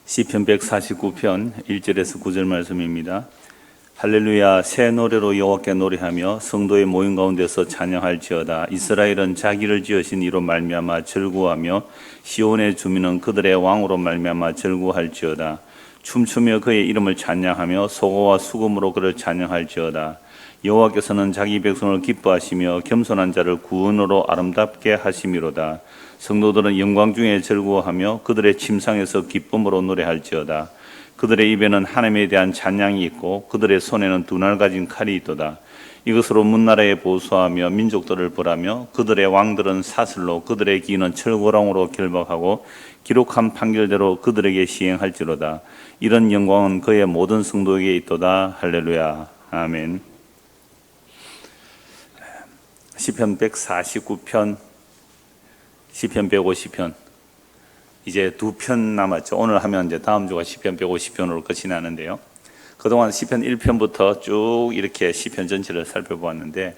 시편 149편 1절에서 9절 말씀입니다. 할렐루야, 새 노래로 여호와께 노래하며 성도의 모임 가운데서 찬양할지어다. 이스라엘은 자기를 지으신 이로 말미암아 즐거워하며 시온의 주민은 그들의 왕으로 말미암아 즐거워할지어다. 춤추며 그의 이름을 찬양하며 소고와 수금으로 그를 찬양할지어다. 여호와께서는 자기 백성을 기뻐하시며 겸손한 자를 구원으로 아름답게 하심이로다. 성도들은 영광 중에 즐거워하며 그들의 침상에서 기쁨으로 노래할지어다. 그들의 입에는 하나님에 대한 찬양이 있고 그들의 손에는 두 날 가진 칼이 있도다. 이것으로 문나라에 보수하며 민족들을 벌하며 그들의 왕들은 사슬로 그들의 기인은 철고랑으로 결박하고 기록한 판결대로 그들에게 시행할지로다. 이런 영광은 그의 모든 성도에게 있도다. 할렐루야. 아멘. 시편 149편, 시편 150편, 이제 두 편 남았죠. 오늘 하면 이제 다음 주가 시편 150편으로 끝이 나는데요. 그동안 시편 1편부터 쭉 이렇게 시편 전체를 살펴보았는데,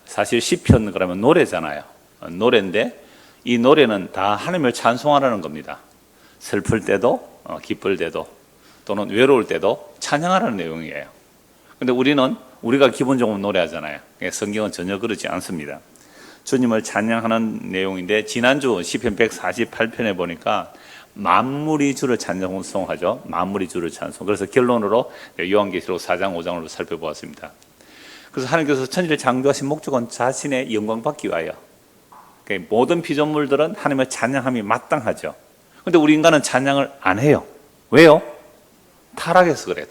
사실 시편 그러면 노래잖아요. 노래인데 이 노래는 다 하나님을 찬송하라는 겁니다. 슬플 때도 기쁠 때도 또는 외로울 때도 찬양하라는 내용이에요. 근데 우리가 기본적으로 노래하잖아요. 성경은 전혀 그렇지 않습니다. 주님을 찬양하는 내용인데, 지난주 시편 148편에 보니까 만물이 주를 찬송하죠. 만물이 주를 찬송. 그래서 결론으로 요한계시록 4장 5장으로 살펴보았습니다. 그래서 하나님께서 천지를 창조하신 목적은 자신의 영광 받기 위하여, 모든 피조물들은 하나님의 찬양함이 마땅하죠. 그런데 우리 인간은 찬양을 안 해요. 왜요? 타락해서 그래요.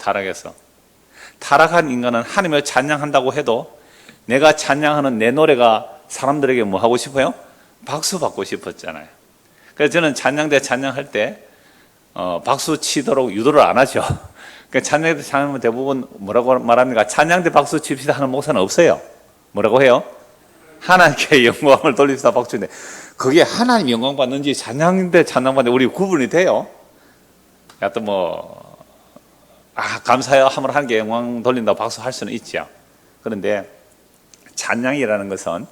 타락한 인간은 하나님을 찬양한다고 해도 내가 찬양하는 내 노래가 사람들에게 뭐 하고 싶어요? 박수 받고 싶었잖아요. 그래서 저는 찬양대 찬양할 때 박수 치도록 유도를 안 하죠. 그러니까 찬양대 찬양하면 대부분 뭐라고 말합니까? 찬양대 박수 칩시다 하는 목사는 없어요. 뭐라고 해요? 하나님께 영광을 돌립시다 박수 치는데, 그게 하나님 영광 받는지 찬양대 찬양 받는지 우리 구분이 돼요? 하여튼 감사해요 하면 하나님께 영광 돌린다고 박수 할 수는 있죠. 그런데 찬양이라는 것은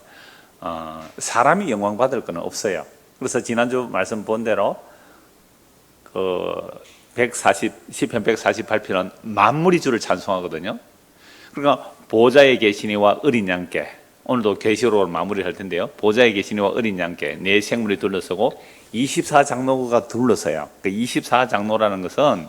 사람이 영광 받을 건 없어요. 그래서 지난주 말씀 본 대로 시편 148편은 만물이 주를 찬송하거든요. 그러니까 보좌에 계시니와 어린 양께, 오늘도 계시록으로 마무리할 텐데요. 보좌에 계시니와 어린 양께 네 생물이 둘러서고 24장로가 둘러서요. 그 24장로라는 것은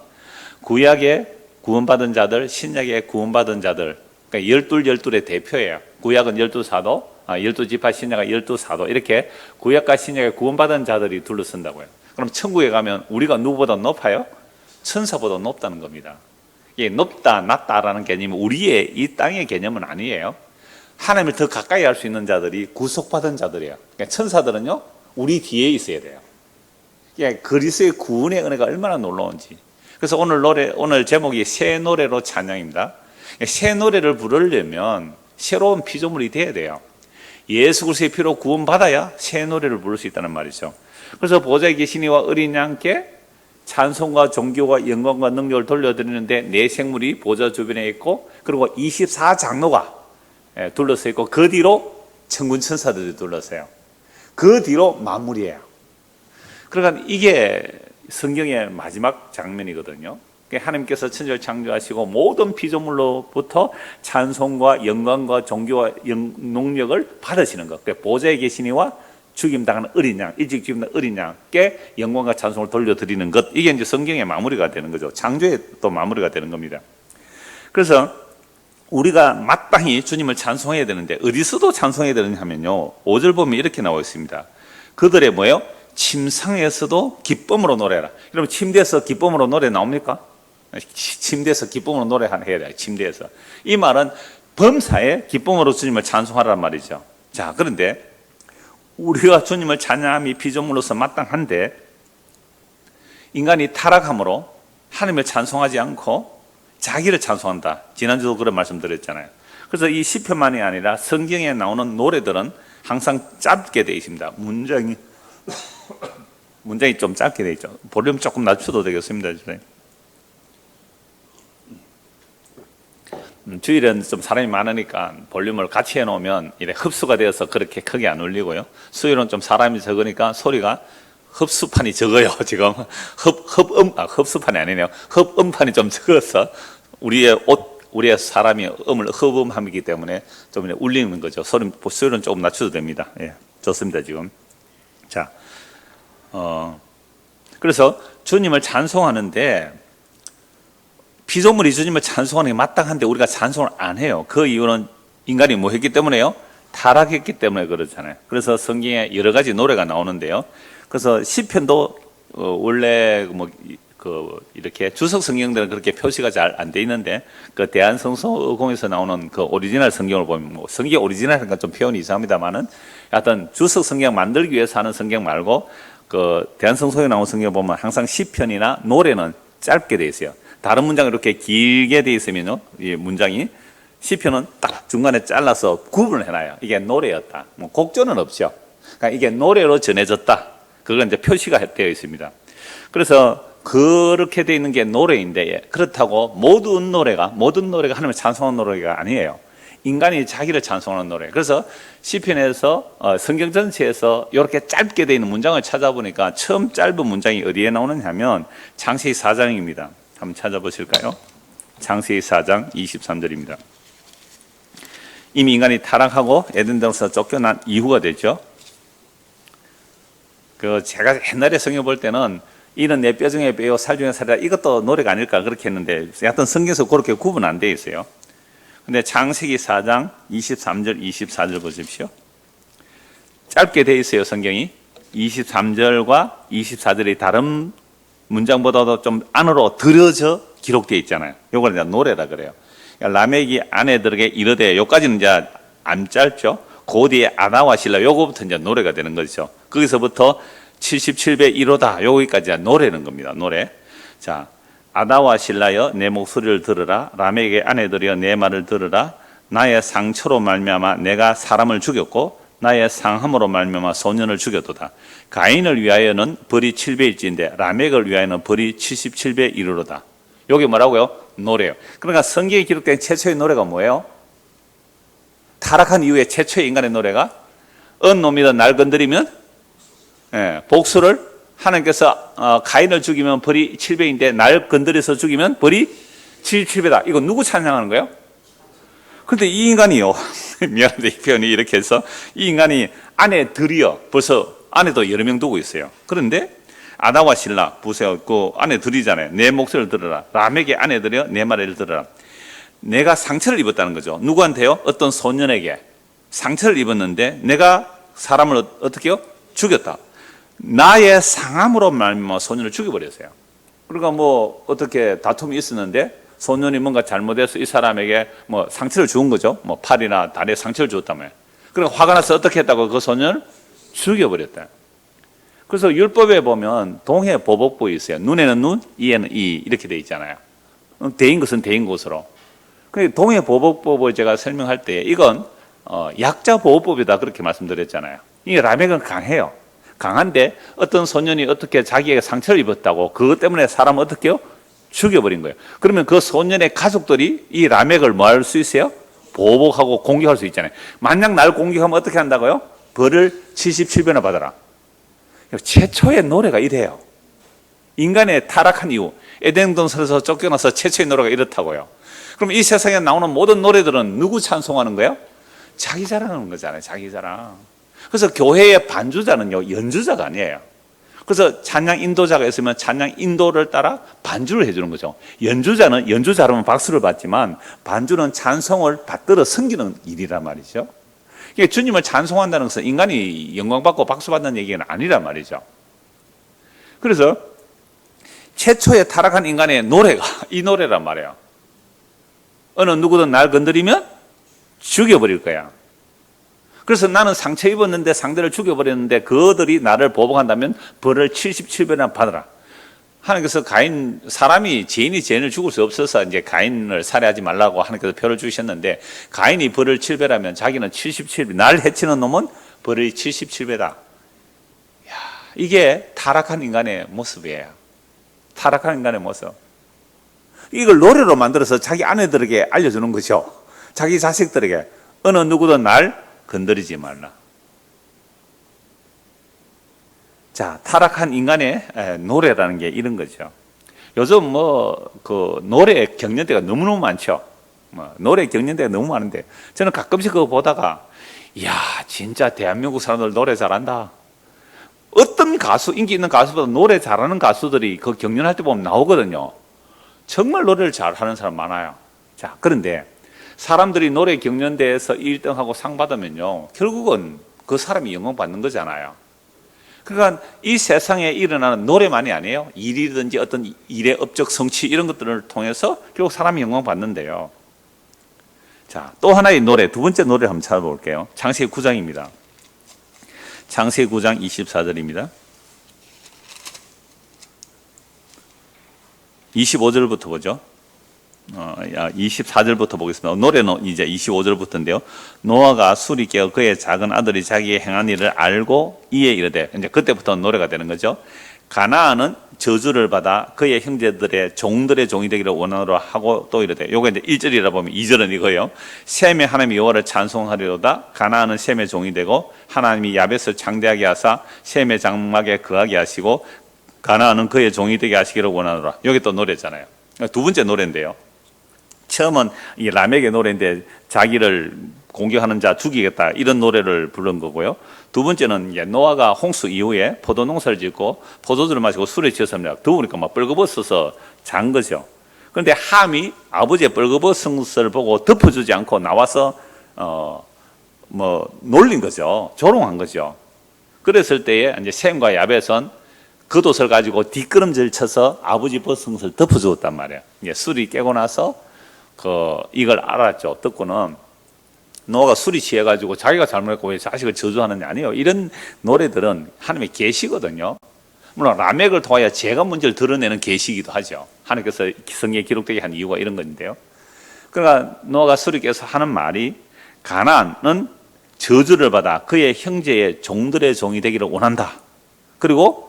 구약에 구원받은 자들, 신약에 구원받은 자들, 그러니까 12의 대표예요. 구약은 12사도, 12지파, 신약은 12사도, 이렇게 구약과 신약에 구원받은 자들이 둘러쓴다고요. 그럼 천국에 가면 우리가 누구보다 높아요? 천사보다 높다는 겁니다. 이게 높다, 낮다라는 개념이 우리의 이 땅의 개념은 아니에요. 하나님을 더 가까이 할 수 있는 자들이 구속받은 자들이에요. 그러니까 천사들은요, 우리 뒤에 있어야 돼요. 그리스도의 구원의 은혜가 얼마나 놀라운지. 그래서 오늘 제목이 새 노래로 찬양입니다. 새 노래를 부르려면 새로운 피조물이 돼야 돼요. 예수 그리스도의 피로 구원받아야 새 노래를 부를 수 있다는 말이죠. 그래서 보좌에 계시니와 어린 양께 찬송과 존귀와 영광과 능력을 돌려드리는데 네 생물이 보좌 주변에 있고, 그리고 24장로가 둘러서 있고, 그 뒤로 천군 천사들이 둘러서요. 그 뒤로 만물이에요. 그러니까 이게 성경의 마지막 장면이거든요. 하나님께서 천지를 창조하시고 모든 피조물로부터 찬송과 영광과 존귀와 능력을 받으시는 것. 보좌에 계시니와 죽임당하는 어린 양, 일찍 죽임당한 어린 양께 영광과 찬송을 돌려드리는 것. 이게 이제 성경의 마무리가 되는 거죠. 창조의 또 마무리가 되는 겁니다. 그래서 우리가 마땅히 주님을 찬송해야 되는데 어디서도 찬송해야 되느냐 하면요, 5절 보면 이렇게 나와 있습니다. 그들의 뭐예요? 침상에서도 기쁨으로 노래하라. 그럼 침대에서 기쁨으로 노래 나옵니까? 침대에서 기쁨으로 노래해야 돼요. 침대에서. 이 말은 범사에 기쁨으로 주님을 찬송하라는 말이죠. 자, 그런데 우리가 주님을 찬양함이 피조물로서 마땅한데, 인간이 타락함으로 하나님을 찬송하지 않고 자기를 찬송한다. 지난주도 그런 말씀 드렸잖아요. 그래서 이 시편만이 아니라 성경에 나오는 노래들은 항상 짧게 되어 있습니다. 문장이 좀 짧게 되어 있죠. 볼륨 조금 낮춰도 되겠습니다. 주일은 좀 사람이 많으니까 볼륨을 같이 해놓으면 이래 흡수가 되어서 그렇게 크게 안 울리고요. 수요일은 좀 사람이 적으니까 소리가 흡수판이 적어요. 지금 흡수판이 아니네요. 흡음판이 좀 적어서 우리의 사람이 음을 흡음함이기 때문에 좀 울리는 거죠. 소리는 조금 낮춰도 됩니다. 예, 좋습니다. 지금. 자, 그래서 주님을 찬송하는데 피조물이 주님을 찬송하는 게 마땅한데 우리가 찬송을 안 해요. 그 이유는 인간이 뭐 했기 때문에요? 타락했기 때문에 그렇잖아요. 그래서 성경에 여러 가지 노래가 나오는데요. 그래서 시편도 원래 이렇게 주석 성경들은 그렇게 표시가 잘 안 돼 있는데 그 대한성서공에서 나오는 그 오리지널 성경을 보면 뭐 성경 오리지널이니까 좀 표현이 이상합니다만은 하여튼 주석 성경 만들기 위해서 하는 성경 말고 그 대한성서에 나온 성경 보면 항상 시편이나 노래는 짧게 돼 있어요. 다른 문장이 이렇게 길게 돼 있으면요, 이 문장이 시편은 딱 중간에 잘라서 구분을 해놔요. 이게 노래였다. 뭐 곡조는 없죠. 그러니까 이게 노래로 전해졌다. 그건 이제 표시가 되어 있습니다. 그래서 그렇게 되어 있는 게 노래인데 그렇다고 모든 노래가 하나님을 찬송하는 노래가 아니에요. 인간이 자기를 찬송하는 노래. 그래서 시편에서 성경 전체에서 이렇게 짧게 되어 있는 문장을 찾아보니까 처음 짧은 문장이 어디에 나오느냐 하면 창세기 4장입니다. 한번 찾아보실까요? 창세기 4장 23절입니다. 이미 인간이 타락하고 에덴동산에서 쫓겨난 이후가 됐죠. 제가 옛날에 성경 볼 때는 이는 내 뼈 중에 뼈요 살 중에 살이라 이것도 노래가 아닐까 그렇게 했는데 하여튼 성경에서 그렇게 구분 안 되어 있어요. 근데 창세기 4장 23절 24절 보십시오. 짧게 되어 있어요. 성경이 23절과 24절이 다른 문장보다도 좀 안으로 들어져 기록되어 있잖아요. 요걸 이제 노래라 그래요. 그러니까 라멕이 아내들에게 이르되 요까지는 이제 안 짧죠. 그 뒤에 아나와 실라 요거부터 이제 노래가 되는 거죠. 거기서부터 77배 1호다 여기까지 노래는 겁니다. 노래. 자, 아나와 실라여 내 목소리를 들으라. 라멕의 아내들이여 내 말을 들으라. 나의 상처로 말미암아 내가 사람을 죽였고 나의 상함으로 말미암아 소년을 죽였도다. 가인을 위하여는 벌이 7배일지인데 라멕을 위하여는 벌이 77배 1호로다. 여기 뭐라고요? 노래요. 그러니까 성경에 기록된 최초의 노래가 뭐예요? 타락한 이후에 최초의 인간의 노래가 언 놈이든 날 건드리면 복수를 하나님께서 가인을 죽이면 벌이 7배인데 날 건드려서 죽이면 벌이 77배다. 이거 누구 찬양하는 거예요? 그런데 이 인간이요. 미안한데 이 표현이 이렇게 해서 이 인간이 아내들이요. 벌써 아내도 여러 명 두고 있어요. 그런데 아나와 실라 보세요. 그 아내들이잖아요. 내 목소리를 들으라. 라멕의 아내들이요. 내 말을 들으라. 내가 상처를 입었다는 거죠. 누구한테요? 어떤 소년에게 상처를 입었는데 내가 사람을 어떻게 해요? 죽였다. 나의 상함으로 말미암아 소년을 죽여버렸어요. 그러니까 뭐 어떻게 다툼이 있었는데 소년이 뭔가 잘못해서 이 사람에게 뭐 상처를 준 거죠. 뭐 팔이나 다리에 상처를 줬다며. 그러니까 화가 나서 어떻게 했다고 그 소년을 죽여버렸다. 그래서 율법에 보면 동해 보복법이 있어요. 눈에는 눈, 이에는 이 이렇게 돼 있잖아요. 대인 것은 대인 것으로. 동해 보복법을 제가 설명할 때 이건 약자 보호법이다 그렇게 말씀드렸잖아요. 이 라멕은 강해요. 강한데 어떤 소년이 어떻게 자기에게 상처를 입었다고 그것 때문에 사람을 어떻게 해요? 죽여버린 거예요. 그러면 그 소년의 가족들이 이 라멕을 뭐 할 수 있어요? 보복하고 공격할 수 있잖아요. 만약 날 공격하면 어떻게 한다고요? 벌을 77배나 받아라. 최초의 노래가 이래요. 인간의 타락한 이후 에덴 동산에서 쫓겨나서 최초의 노래가 이렇다고요. 그럼 이 세상에 나오는 모든 노래들은 누구 찬송하는 거예요? 자기 자랑하는 거잖아요. 자기 자랑. 그래서 교회의 반주자는요, 연주자가 아니에요. 그래서 찬양 인도자가 있으면 찬양 인도를 따라 반주를 해주는 거죠. 연주자는 연주자라면 박수를 받지만 반주는 찬송을 받들어 섬기는 일이란 말이죠. 그러니까 주님을 찬송한다는 것은 인간이 영광받고 박수받는 얘기는 아니란 말이죠. 그래서 최초에 타락한 인간의 노래가 이 노래란 말이에요. 어느 누구든 날 건드리면 죽여버릴 거야. 그래서 나는 상처 입었는데 상대를 죽여버렸는데 그들이 나를 보복한다면 벌을 77배나 받아라. 하나님께서 사람이 죄인이 죄인을 죽을 수 없어서 이제 가인을 살해하지 말라고 하나님께서 표를 주셨는데 가인이 벌을 7배라면 자기는 77배, 날 해치는 놈은 벌을 77배다. 이게 타락한 인간의 모습이에요. 타락한 인간의 모습. 이걸 노래로 만들어서 자기 아내들에게 알려주는 거죠. 자기 자식들에게 어느 누구든 날 건드리지 말라. 자, 타락한 인간의 노래라는 게 이런 거죠. 요즘 그 노래 경연대가 너무너무 많죠. 노래 경연대가 너무 많은데 저는 가끔씩 그거 보다가 이야, 진짜 대한민국 사람들 노래 잘한다. 어떤 가수, 인기 있는 가수보다 노래 잘하는 가수들이 그 경연할 때 보면 나오거든요. 정말 노래를 잘하는 사람 많아요. 자, 그런데 사람들이 노래 경연대에서 1등하고 상 받으면요, 결국은 그 사람이 영광 받는 거잖아요. 그러니까 이 세상에 일어나는 노래만이 아니에요. 일이든지 어떤 일의 업적 성취 이런 것들을 통해서 결국 사람이 영광 받는데요. 자, 또 하나의 노래, 두 번째 노래를 한번 찾아볼게요. 창세기 9장입니다. 창세기 9장 24절입니다. 25절부터 보죠. 24절부터 보겠습니다. 노래는 이제 25절부터인데요. 노아가 술이 깨어 그의 작은 아들이 자기의 행한 일을 알고 이에 이르되, 이제 그때부터 노래가 되는 거죠. 가나안은 저주를 받아 그의 형제들의 종들의 종이 되기를 원하노라 하고 또 이르되, 요거 이제 1절이라 보면 2절은 이거예요. 셈의 하나님 여호와를 찬송하리로다. 가나안은 셈의 종이 되고 하나님이 야벳을 창대하게 하사 셈의 장막에 거하게 하시고 가나안은 그의 종이 되게 하시기를 원하노라. 여기 또 노래잖아요. 두 번째 노래인데요. 처음은 이 라멕의 노래인데 자기를 공격하는 자 죽이겠다 이런 노래를 부른 거고요. 두 번째는 노아가 홍수 이후에 포도 농사를 짓고 포도주를 마시고 술에 취했습니다. 더우니까 막 벌거벗어서 잔 거죠. 그런데 함이 아버지의 벌거벗은 것을 보고 덮어주지 않고 나와서 놀린 거죠. 조롱한 거죠. 그랬을 때에 이제 셈과 야벳은 겉옷을 가지고 뒷걸음질 쳐서 아버지 벗은 것을 덮어주었단 말이에요. 이제 술이 깨고 나서 이걸 알았죠. 듣고는 노아가 술이 취해가지고 자기가 잘못했고 왜 자식을 저주하느냐, 아니에요. 이런 노래들은 하나님의 계시거든요. 물론 라멕을 통하여 죄가 문제를 드러내는 계시이기도 하죠. 하나님께서 성경에 기록되게 한 이유가 이런 건데요. 그러니까 노아가 술이 깨서 하는 말이 가나안은 저주를 받아 그의 형제의 종들의 종이 되기를 원한다. 그리고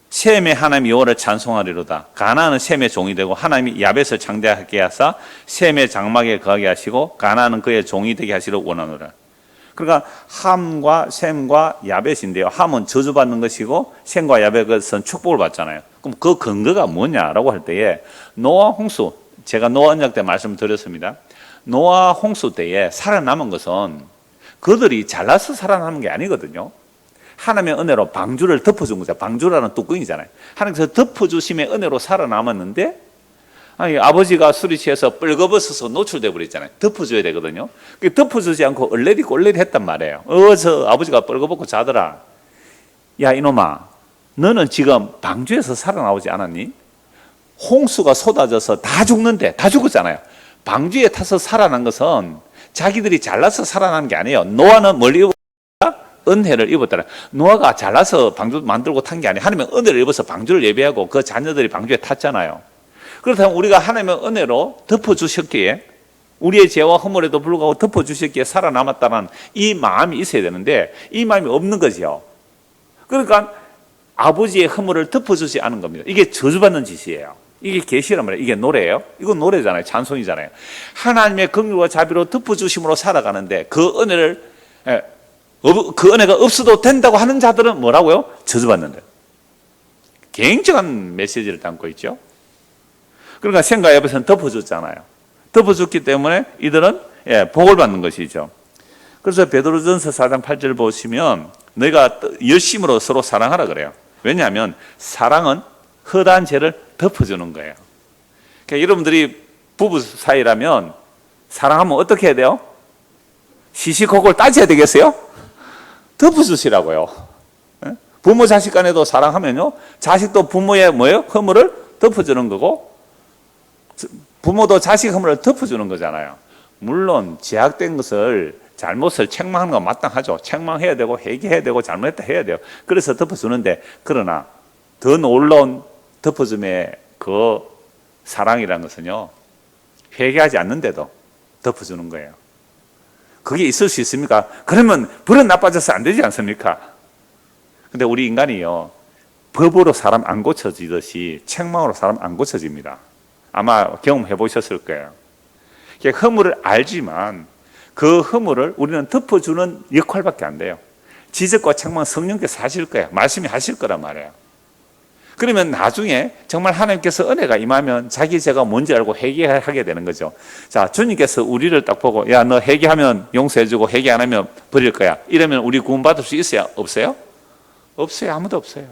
셈의 하나님 여호와를 찬송하리로다. 가나안은 셈의 종이 되고 하나님이 야벳을 창대하게 하사 셈의 장막에 거하게 하시고 가나안은 그의 종이 되게 하시려 원하노라. 그러니까 함과 셈과 야벳인데요. 함은 저주받는 것이고 셈과 야벳은 축복을 받잖아요. 그럼 그 근거가 뭐냐라고 할 때에 노아 홍수, 제가 노아 언약 때 말씀드렸습니다. 노아 홍수 때에 살아남은 것은 그들이 잘나서 살아남은 게 아니거든요. 하나님의 은혜로 방주를 덮어준 거죠. 방주라는 뚜껑이잖아요. 하나님께서 덮어주심의 은혜로 살아남았는데, 아버지가 술이 취해서 뻘거벗어서 노출돼 버렸잖아요. 덮어줘야 되거든요. 덮어주지 않고 얼레리 했단 말이에요. 저 아버지가 뻘거벗고 자더라. 야, 이놈아, 너는 지금 방주에서 살아나오지 않았니? 홍수가 쏟아져서 다 죽는데, 다 죽었잖아요. 방주에 타서 살아난 것은 자기들이 잘나서 살아난 게 아니에요. 노아는 멀리 은혜를 입었더라. 노아가 잘나서 방주 만들고 탄 게 아니에요. 하나님의 은혜를 입어서 방주를 예배하고 그 자녀들이 방주에 탔잖아요. 그렇다면 우리가 하나님의 은혜로 덮어주셨기에, 우리의 죄와 허물에도 불구하고 덮어주셨기에 살아남았다는 이 마음이 있어야 되는데 이 마음이 없는 거죠. 그러니까 아버지의 허물을 덮어주지 않은 겁니다. 이게 저주받는 짓이에요. 이게 계시란 말이에요. 이게 노래예요. 이건 노래잖아요. 찬송이잖아요. 하나님의 긍휼과 자비로 덮어주심으로 살아가는데 그 은혜가 없어도 된다고 하는 자들은 뭐라고요? 저주받는다. 굉장한 메시지를 담고 있죠. 그러니까 셈과 야벳은 덮어줬잖아요. 덮어줬기 때문에 이들은 복을 받는 것이죠. 그래서 베드로전서 4장 8절 보시면 너희가 열심으로 서로 사랑하라 그래요. 왜냐하면 사랑은 허다한 죄를 덮어주는 거예요. 그러니까 여러분들이 부부 사이라면 사랑하면 어떻게 해야 돼요? 시시콜콜 따져야 되겠어요? 덮어주시라고요. 부모 자식 간에도 사랑하면요, 자식도 부모의 허물을 덮어주는 거고 부모도 자식 허물을 덮어주는 거잖아요. 물론 제약된 것을, 잘못을 책망하는 건 마땅하죠. 책망해야 되고 회개해야 되고 잘못했다 해야 돼요. 그래서 덮어주는데, 그러나 더 놀라운 덮어줌의 그 사랑이라는 것은요, 회개하지 않는데도 덮어주는 거예요. 그게 있을 수 있습니까? 그러면 버릇 나빠져서 안 되지 않습니까? 근데 우리 인간이요, 법으로 사람 안 고쳐지듯이 책망으로 사람 안 고쳐집니다. 아마 경험해 보셨을 거예요. 허물을 알지만 그 허물을 우리는 덮어주는 역할밖에 안 돼요. 지적과 책망 성령께서 하실 거야. 말씀이 하실 거란 말이에요. 그러면 나중에 정말 하나님께서 은혜가 임하면 자기 죄가 뭔지 알고 회개하게 되는 거죠. 자, 주님께서 우리를 딱 보고 야, 너 회개하면 용서해주고 회개 안 하면 버릴 거야. 이러면 우리 구원받을 수 있어요? 없어요? 없어요. 아무도 없어요.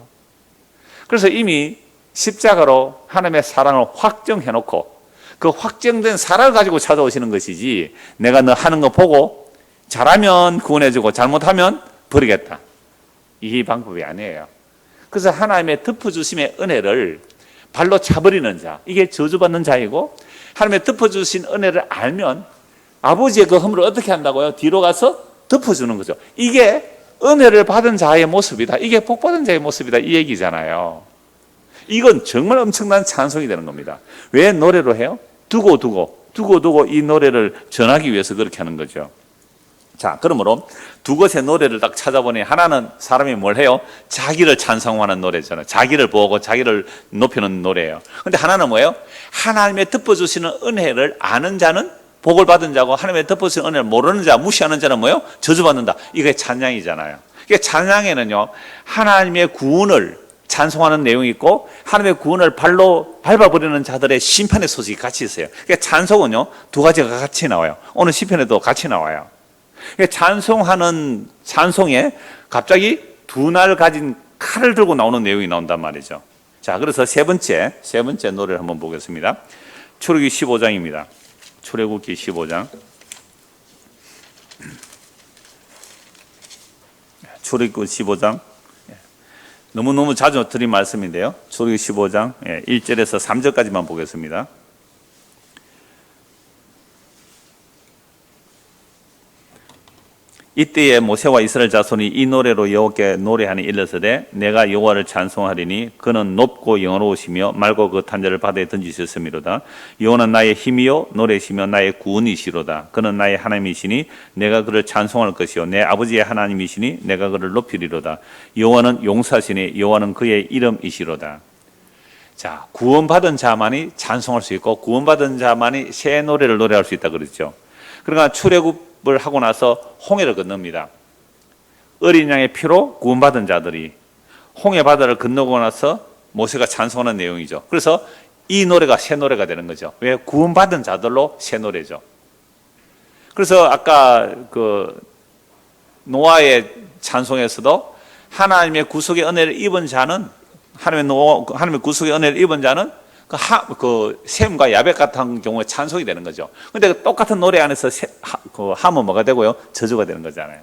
그래서 이미 십자가로 하나님의 사랑을 확정해놓고 그 확정된 사랑을 가지고 찾아오시는 것이지 내가 너 하는 거 보고 잘하면 구원해주고 잘못하면 버리겠다. 이 방법이 아니에요. 그래서 하나님의 덮어주심의 은혜를 발로 차버리는 자, 이게 저주받는 자이고, 하나님의 덮어주신 은혜를 알면 아버지의 그 허물을 어떻게 한다고요? 뒤로 가서 덮어주는 거죠. 이게 은혜를 받은 자의 모습이다. 이게 복받은 자의 모습이다. 이 얘기잖아요. 이건 정말 엄청난 찬송이 되는 겁니다. 왜 노래로 해요? 두고 이 노래를 전하기 위해서 그렇게 하는 거죠. 자, 그러므로 두 곳의 노래를 딱 찾아보니 하나는 사람이 뭘 해요? 자기를 찬송하는 노래잖아요. 자기를 보고 자기를 높이는 노래예요. 근데 하나는 뭐예요? 하나님의 덮어주시는 은혜를 아는 자는 복을 받은 자고 하나님의 덮어주시는 은혜를 모르는 자, 무시하는 자는 뭐예요? 저주받는다. 이게 찬양이잖아요. 이게 찬양에는요, 하나님의 구원을 찬송하는 내용이 있고 하나님의 구원을 발로 밟아버리는 자들의 심판의 소식이 같이 있어요. 그러니까 찬송은요, 두 가지가 같이 나와요. 오늘 시편에도 같이 나와요. 찬송하는 찬송에 갑자기 두 날 가진 칼을 들고 나오는 내용이 나온단 말이죠. 자, 그래서 세 번째 노래를 한번 보겠습니다. 출애굽기 15장입니다. 출애굽기 15장. 출애굽기 15장. 너무너무 자주 드린 말씀인데요. 출애굽기 15장 1절에서 3절까지만 보겠습니다. 이때에 모세와 이스라엘 자손이 이 노래로 여호와께 노래하니 일러서되 내가 여호와를 찬송하리니 그는 높고 영원하시며 맑고 그 탄자를 바다에 던지셨음이로다. 여호와는 나의 힘이요 노래시며 나의 구원이시로다. 그는 나의 하나님이시니 내가 그를 찬송할 것이요 내 아버지의 하나님이시니 내가 그를 높이리로다. 여호와는 용사시니 여호와는 그의 이름이시로다. 자, 구원받은 자만이 찬송할 수 있고 구원받은 자만이 새 노래를 노래할 수 있다 그랬죠. 그러니까 출애굽을 하고 나서 홍해를 건넙니다. 어린 양의 피로 구원받은 자들이 홍해 바다를 건너고 나서 모세가 찬송하는 내용이죠. 그래서 이 노래가 새 노래가 되는 거죠. 왜? 구원받은 자들로 새 노래죠. 그래서 아까 그 노아의 찬송에서도 하나님의 구속의 은혜를 입은 자는 하나님의 구속의 은혜를 입은 자는 그 셈과 야벳 같은 경우에 찬송이 되는 거죠. 근데 똑같은 노래 안에서 하면 뭐가 되고요? 저주가 되는 거잖아요.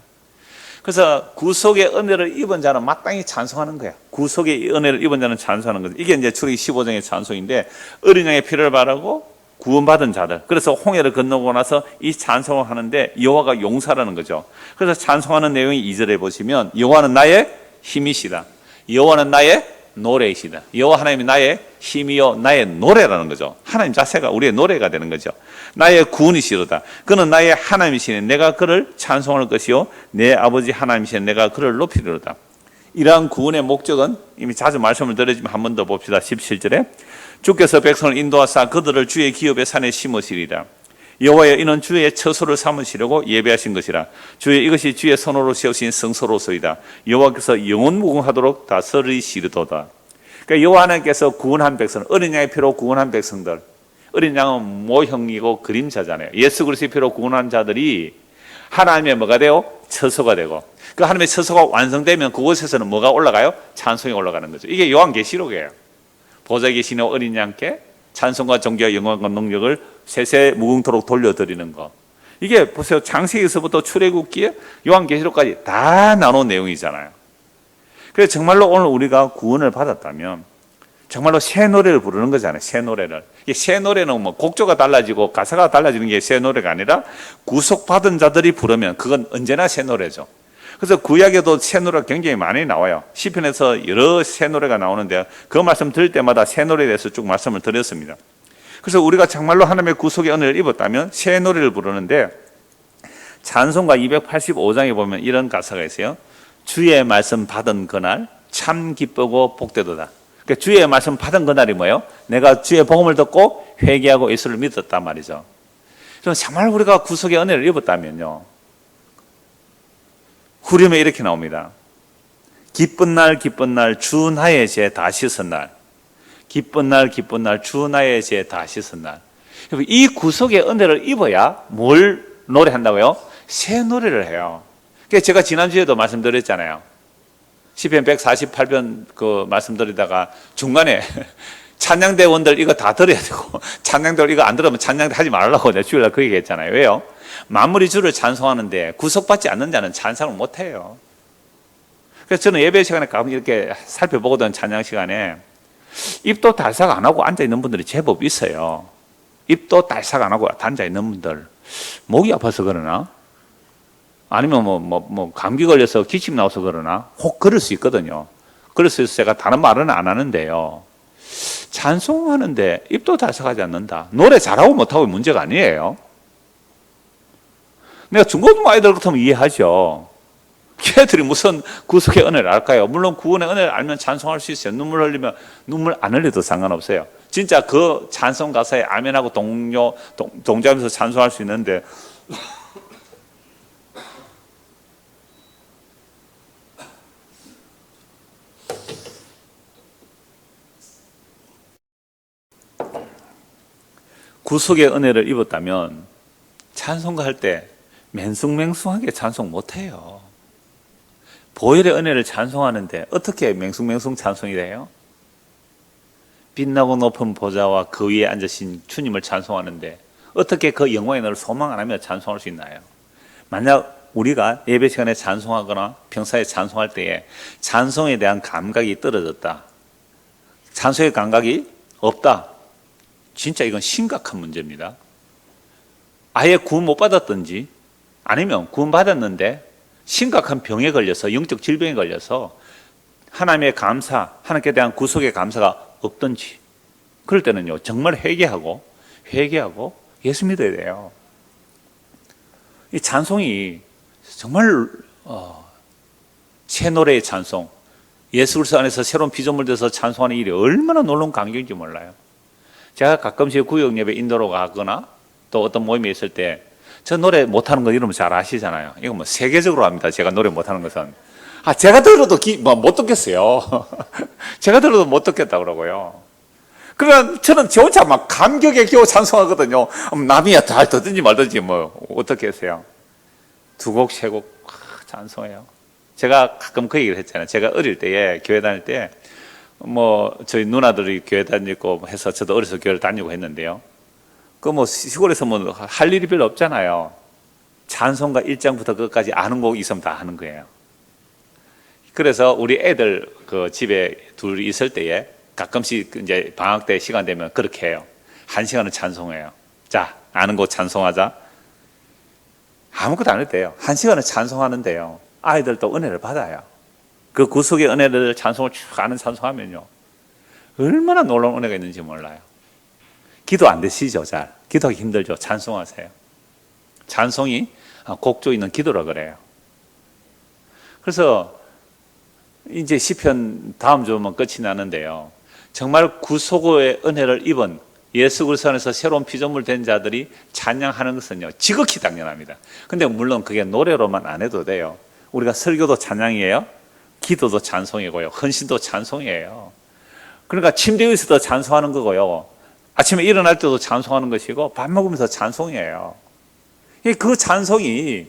그래서 구속의 은혜를 입은 자는 마땅히 찬송하는 거예요. 구속의 은혜를 입은 자는 찬송하는 거죠. 이게 이제 출애굽기 15장의 찬송인데 어린 양의 피를 바르고 구원받은 자들. 그래서 홍해를 건너고 나서 이 찬송을 하는데 여호와가 용사라는 거죠. 그래서 찬송하는 내용이 2절에 보시면 여호와는 나의 힘이시다. 여호와는 나의 노래이시다. 여호와 하나님이 나의 힘이요 나의 노래라는 거죠. 하나님 자체가 우리의 노래가 되는 거죠. 나의 구원이시로다. 그는 나의 하나님이시니 내가 그를 찬송할 것이요 내 아버지 하나님이시니 내가 그를 높이리로다. 이러한 구원의 목적은 이미 자주 말씀을 드렸지만 한 번 더 봅시다. 17절에 주께서 백성을 인도하사 그들을 주의 기업의 산에 심으시리라. 여호와여 이는 주의 처소를 삼으시려고 예배하신 것이라. 주의 이것이 주의 선호로 세우신 성소로소이다. 여호와께서 영원무궁하도록 다스리시리도다. 그러니까 여호와 하나님께서 구원한 백성, 어린 양의 피로 구원한 백성들, 어린 양은 모형이고 그림자잖아요. 예수 그리스도의 피로 구원한 자들이 하나님의 뭐가 되고 처소가 되고 그 하나님의 처소가 완성되면 그곳에서는 뭐가 올라가요? 찬송이 올라가는 거죠. 이게 요한계시록이에요. 보좌에 계시는 어린 양께 찬송과 존귀와 영광과 능력을 세세 무궁토록 돌려드리는 것. 이게 보세요. 창세기에서부터 출애굽기에 요한계시록까지 다 나눈 내용이잖아요. 그래서 정말로 오늘 우리가 구원을 받았다면 정말로 새 노래를 부르는 거잖아요. 새 노래를. 새 노래는 뭐 곡조가 달라지고 가사가 달라지는 게 새 노래가 아니라 구속받은 자들이 부르면 그건 언제나 새 노래죠. 그래서 구약에도 새 노래가 굉장히 많이 나와요. 시편에서 여러 새 노래가 나오는데 그 말씀 들을 때마다 새 노래에 대해서 쭉 말씀을 드렸습니다. 그래서 우리가 정말로 하나님의 구속의 은혜를 입었다면 새 노래를 부르는데 찬송가 285장에 보면 이런 가사가 있어요. 주의 말씀 받은 그날 참 기쁘고 복되도다. 그러니까 주의 말씀 받은 그날이 뭐예요? 내가 주의 복음을 듣고 회개하고 예수를 믿었단 말이죠. 그래서 정말 우리가 구속의 은혜를 입었다면요, 후렴에 이렇게 나옵니다. 기쁜 날 기쁜 날 주 나의 죄 다 씻은 날. 기쁜 날 기쁜 날 주 나의 죄 다 씻은 날. 이 구속의 은혜를 입어야 뭘 노래한다고요? 새 노래를 해요. 그래서 제가 지난주에도 말씀드렸잖아요. 시편 148편 그 말씀드리다가 중간에 찬양대원들 이거 다 들어야 되고 찬양대원 이거 안 들으면 찬양대 하지 말라고 내가 주일날 그 얘기했잖아요. 왜요? 만물이 주를 찬송하는데 구속받지 않는 자는 찬송을 못해요. 그래서 저는 예배 시간에 가끔 이렇게 살펴보거든. 찬양 시간에 입도 달싹 안 하고 앉아있는 분들이 제법 있어요. 입도 달싹 안 하고 앉아있는 분들 목이 아파서 그러나 아니면 뭐 감기 걸려서 기침 나와서 그러나 혹 그럴 수 있거든요. 그래서 제가 다른 말은 안 하는데요. 찬송하는데 입도 달싹하지 않는다. 노래 잘하고 못하고 문제가 아니에요. 내가 중고등부 아이들 같으면 이해하죠. 걔들이 무슨 구속의 은혜를 알까요? 물론 구원의 은혜를 알면 찬송할 수 있어요. 눈물 흘리면 눈물 안 흘려도 상관없어요. 진짜 그 찬송 가사에 아멘하고 동조하면서 찬송할 수 있는데 구속의 은혜를 입었다면 찬송가 할 때 맹숭맹숭하게 찬송 못해요. 보혈의 은혜를 찬송하는데 어떻게 맹숭맹숭 찬송이 돼요? 빛나고 높은 보좌와 그 위에 앉으신 주님을 찬송하는데 어떻게 그 영광의 너를 소망 안 하며 찬송할 수 있나요? 만약 우리가 예배 시간에 찬송하거나 평소에 찬송할 때에 찬송에 대한 감각이 떨어졌다. 찬송의 감각이 없다. 진짜 이건 심각한 문제입니다. 아예 구원 못 받았든지 아니면 구원 받았는데 심각한 병에 걸려서 영적 질병에 걸려서 하나님의 감사, 하나님께 대한 구속의 감사가 없든지 그럴 때는요 정말 회개하고 예수 믿어야 돼요. 이 찬송이 정말 새 노래의 찬송, 예수 그리스도 안에서 새로운 피조물 돼서 찬송하는 일이 얼마나 놀라운 감격인지 몰라요. 제가 가끔씩 구역 예배 인도로 가거나 또 어떤 모임에 있을 때 저 노래 못하는 거 이러면 잘 아시잖아요. 이거 뭐 세계적으로 합니다. 제가 노래 못하는 것은. 제가 들어도 못 듣겠어요. 제가 들어도 못 듣겠다 그러고요. 그러면 저는 저 혼자 막 감격에 겨우 찬송하거든요. 남이야 잘 듣든지 말든지 뭐 어떻게 했어요? 두 곡, 세 곡 찬송해요. 제가 가끔 그 얘기를 했잖아요. 제가 어릴 때에 교회 다닐 때 뭐 저희 누나들이 교회 다니고 해서 저도 어려서 교회를 다니고 했는데요. 그 뭐 시골에서 뭐 할 일이 별로 없잖아요. 찬송가 1장부터 끝까지 아는 곡 있으면 다 하는 거예요. 그래서 우리 애들 그 집에 둘이 있을 때에 가끔씩 이제 방학 때 시간 되면 그렇게 해요. 1시간은 찬송해요. 자, 아는 곡 찬송하자. 아무것도 안 해도 돼요. 1시간은 찬송하는데요. 아이들도 은혜를 받아요. 그 구속의 은혜를 찬송을 쭉 아는 찬송하면요. 얼마나 놀라운 은혜가 있는지 몰라요. 기도 안 되시죠, 잘? 기도하기 힘들죠? 찬송하세요. 찬송이 곡조 있는 기도라 그래요. 그래서 이제 시편 다음 주면 끝이 나는데요. 정말 구속의 은혜를 입은 예수 그리스도 안에서 새로운 피조물 된 자들이 찬양하는 것은요, 지극히 당연합니다. 근데 물론 그게 노래로만 안 해도 돼요. 우리가 설교도 찬양이에요. 기도도 찬송이고요. 헌신도 찬송이에요. 그러니까 침대에 있어도 찬송하는 거고요. 아침에 일어날 때도 찬송하는 것이고 밥 먹으면서 찬송이에요. 그 찬송이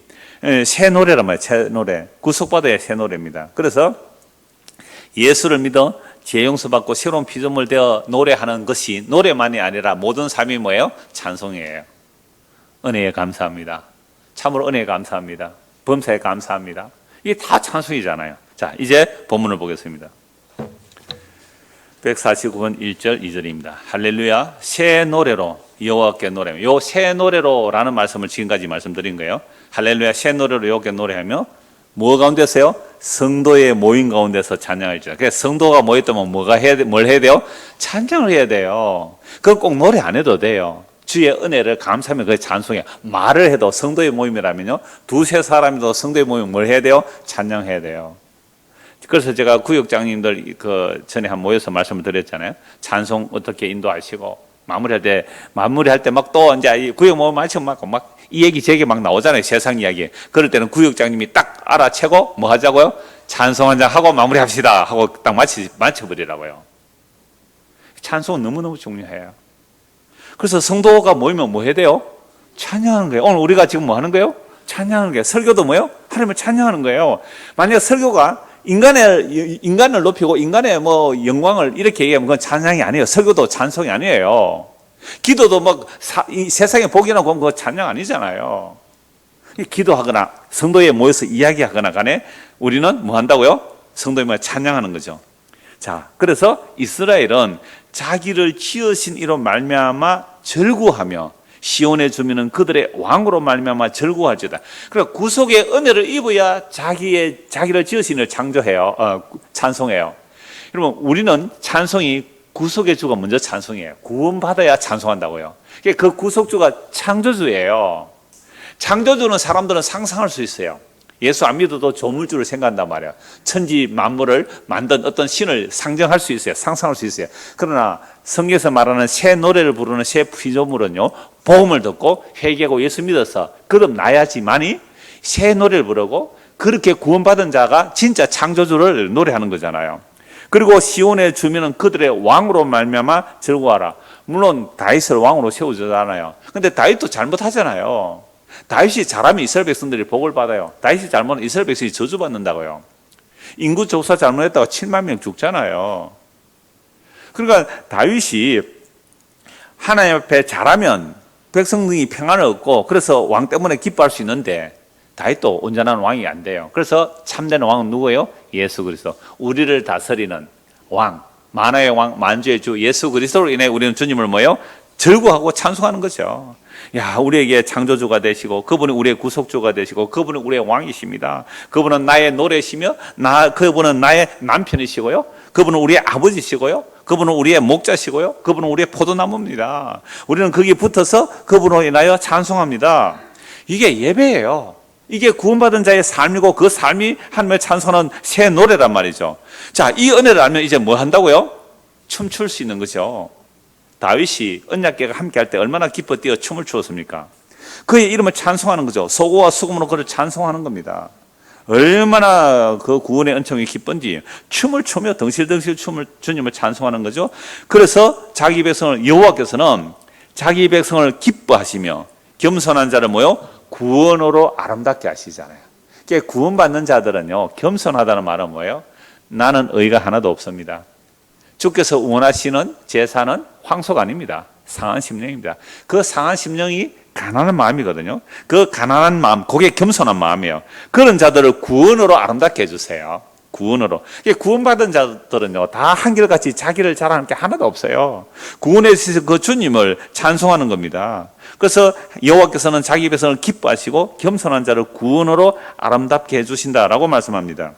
새 노래란 말이에요. 새 노래. 구속받아야 새 노래입니다. 그래서 예수를 믿어 죄 용서받고 새로운 피조물 되어 노래하는 것이 노래만이 아니라 모든 삶이 뭐예요? 찬송이에요. 은혜에 감사합니다. 참으로 은혜에 감사합니다. 범사에 감사합니다. 이게 다 찬송이잖아요. 자, 이제 본문을 보겠습니다. 149번 1절 2절입니다. 할렐루야 새 노래로 여호와께 노래하며, 요 새 노래로라는 말씀을 지금까지 말씀드린 거예요. 할렐루야 새 노래로 여호와께 노래하며 뭐 가운데서요? 성도의 모임 가운데서 찬양할지어다. 그래서 성도가 모였다면 뭘 해야 돼요? 찬양을 해야 돼요. 그건 꼭 노래 안 해도 돼요. 주의 은혜를 감사하며 그 찬송해. 말을 해도 성도의 모임이라면요, 두세 사람이도 성도의 모임 뭘 해야 돼요? 찬양해야 돼요. 그래서 제가 구역장님들 그 전에 한 모여서 말씀을 드렸잖아요. 찬송 어떻게 인도하시고 마무리할 때 막 또 이제 구역 모임 마치고 막 이 얘기 저얘기 막 나오잖아요. 세상 이야기. 그럴 때는 구역장님이 딱 알아채고 뭐 하자고요? 찬송 한 장 하고 마무리합시다 하고 딱 맞춰버리라고요. 찬송은 너무너무 중요해요. 그래서 성도가 모이면 뭐 해야 돼요? 찬양하는 거예요. 오늘 우리가 지금 뭐 하는 거예요? 찬양하는 거예요. 설교도 뭐예요? 하나님을 찬양하는 거예요. 만약 설교가 인간을 높이고 인간의 뭐 영광을 이렇게 얘기하면 그건 찬양이 아니에요. 설교도 찬송이 아니에요. 기도도 뭐 이 세상에 복이나 보면 그거 찬양 아니잖아요. 기도하거나 성도에 모여서 이야기하거나 간에 우리는 뭐 한다고요? 성도에 모여 찬양하는 거죠. 자, 그래서 이스라엘은 자기를 지으신 이로 말미암아 절구하며 시온의 주민은 그들의 왕으로 말미암아 절구할지어다. 그러니까 구속의 은혜를 입어야 자기를 지으신 이를 창조해요. 찬송해요. 여러분, 우리는 찬송이 구속의 주가 먼저 찬송이에요. 구원받아야 찬송한다고요. 그 구속주가 창조주예요. 창조주는 사람들은 상상할 수 있어요. 예수 안 믿어도 조물주를 생각한단 말이에요. 천지 만물을 만든 어떤 신을 상정할 수 있어요. 상상할 수 있어요. 그러나 성경에서 말하는 새 노래를 부르는 새 피조물은요, 복음을 듣고 회개하고 예수 믿어서 거듭나야지만이 새 노래를 부르고 그렇게 구원받은 자가 진짜 창조주를 노래하는 거잖아요. 그리고 시온의 주민은 그들의 왕으로 말미암아 즐거워하라. 물론 다윗을 왕으로 세우잖아요. 근데 다윗도 잘못하잖아요. 다윗이 잘하면 이스라엘 백성들이 복을 받아요. 다윗이 잘못하면 이스라엘 백성이 저주받는다고요. 인구 조사 잘못했다가 7만 명 죽잖아요. 그러니까 다윗이 하나님 앞에 잘하면 백성들이 평안을 얻고 그래서 왕 때문에 기뻐할 수 있는데 다윗도 온전한 왕이 안 돼요. 그래서 참된 왕은 누구예요? 예수 그리스도. 우리를 다스리는 왕, 만화의 왕, 만주의 주 예수 그리스도로 인해 우리는 주님을 뭐예요? 절구하고 찬송하는 거죠. 야, 우리에게 창조주가 되시고 그분이 우리의 구속주가 되시고 그분은 우리의 왕이십니다. 그분은 나의 노래시며 그분은 나의 남편이시고요. 그분은 우리의 아버지시고요. 그분은 우리의 목자시고요. 그분은 우리의 포도나무입니다. 우리는 거기에 붙어서 그분으로 인하여 찬송합니다. 이게 예배예요. 이게 구원받은 자의 삶이고 그 삶이 하나님을 찬송하는 새 노래란 말이죠. 자, 이 은혜를 알면 이제 뭐 한다고요? 춤출 수 있는 거죠. 다윗이 언약궤가 함께 할 때 얼마나 기뻐 뛰어 춤을 추었습니까? 그의 이름을 찬송하는 거죠. 소고와 수금으로 그를 찬송하는 겁니다. 얼마나 그 구원의 은총이 기쁜지 춤을 추며 덩실덩실 주님을 찬송하는 거죠. 그래서 자기 백성을 여호와께서는 자기 백성을 기뻐하시며 겸손한 자를 모여 구원으로 아름답게 하시잖아요. 구원받는 자들은요, 겸손하다는 말은 뭐예요? 나는 의가 하나도 없습니다. 주께서 원하시는 제사는 황소가 아닙니다. 상한 심령입니다. 그 상한 심령이 가난한 마음이거든요. 그 가난한 마음, 그게 겸손한 마음이에요. 그런 자들을 구원으로 아름답게 해주세요. 구원으로. 구원받은 자들은요, 다 한결같이 자기를 자랑할 게 하나도 없어요. 구원해 주신 그 주님을 찬송하는 겁니다. 그래서 여호와께서는 자기 백성을 기뻐하시고 겸손한 자를 구원으로 아름답게 해주신다라고 말씀합니다.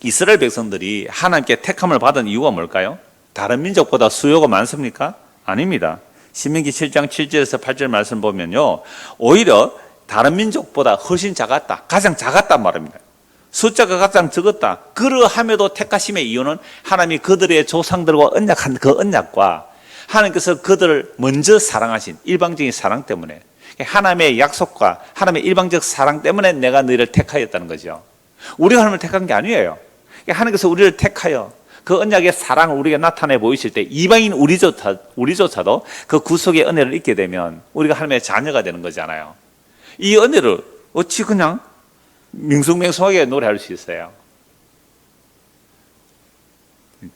이스라엘 백성들이 하나님께 택함을 받은 이유가 뭘까요? 다른 민족보다 수요가 많습니까? 아닙니다. 신명기 7장 7절에서 8절 말씀 보면요, 오히려 다른 민족보다 훨씬 작았다, 가장 작았단 말입니다. 숫자가 가장 적었다. 그러함에도 택하심의 이유는 하나님이 그들의 조상들과 언약한 그 언약과 하나님께서 그들을 먼저 사랑하신 일방적인 사랑 때문에, 하나님의 약속과 하나님의 일방적 사랑 때문에 내가 너희를 택하였다는 거죠. 우리가 하나님을 택한 게 아니에요. 하나님께서 우리를 택하여 그 언약의 사랑을 우리가 나타내 보이실 때 이방인 우리조차도 그 구속의 은혜를 잊게 되면 우리가 하나님의 자녀가 되는 거잖아요. 이 은혜를 어찌 그냥 밍숭맹숭하게 노래할 수 있어요?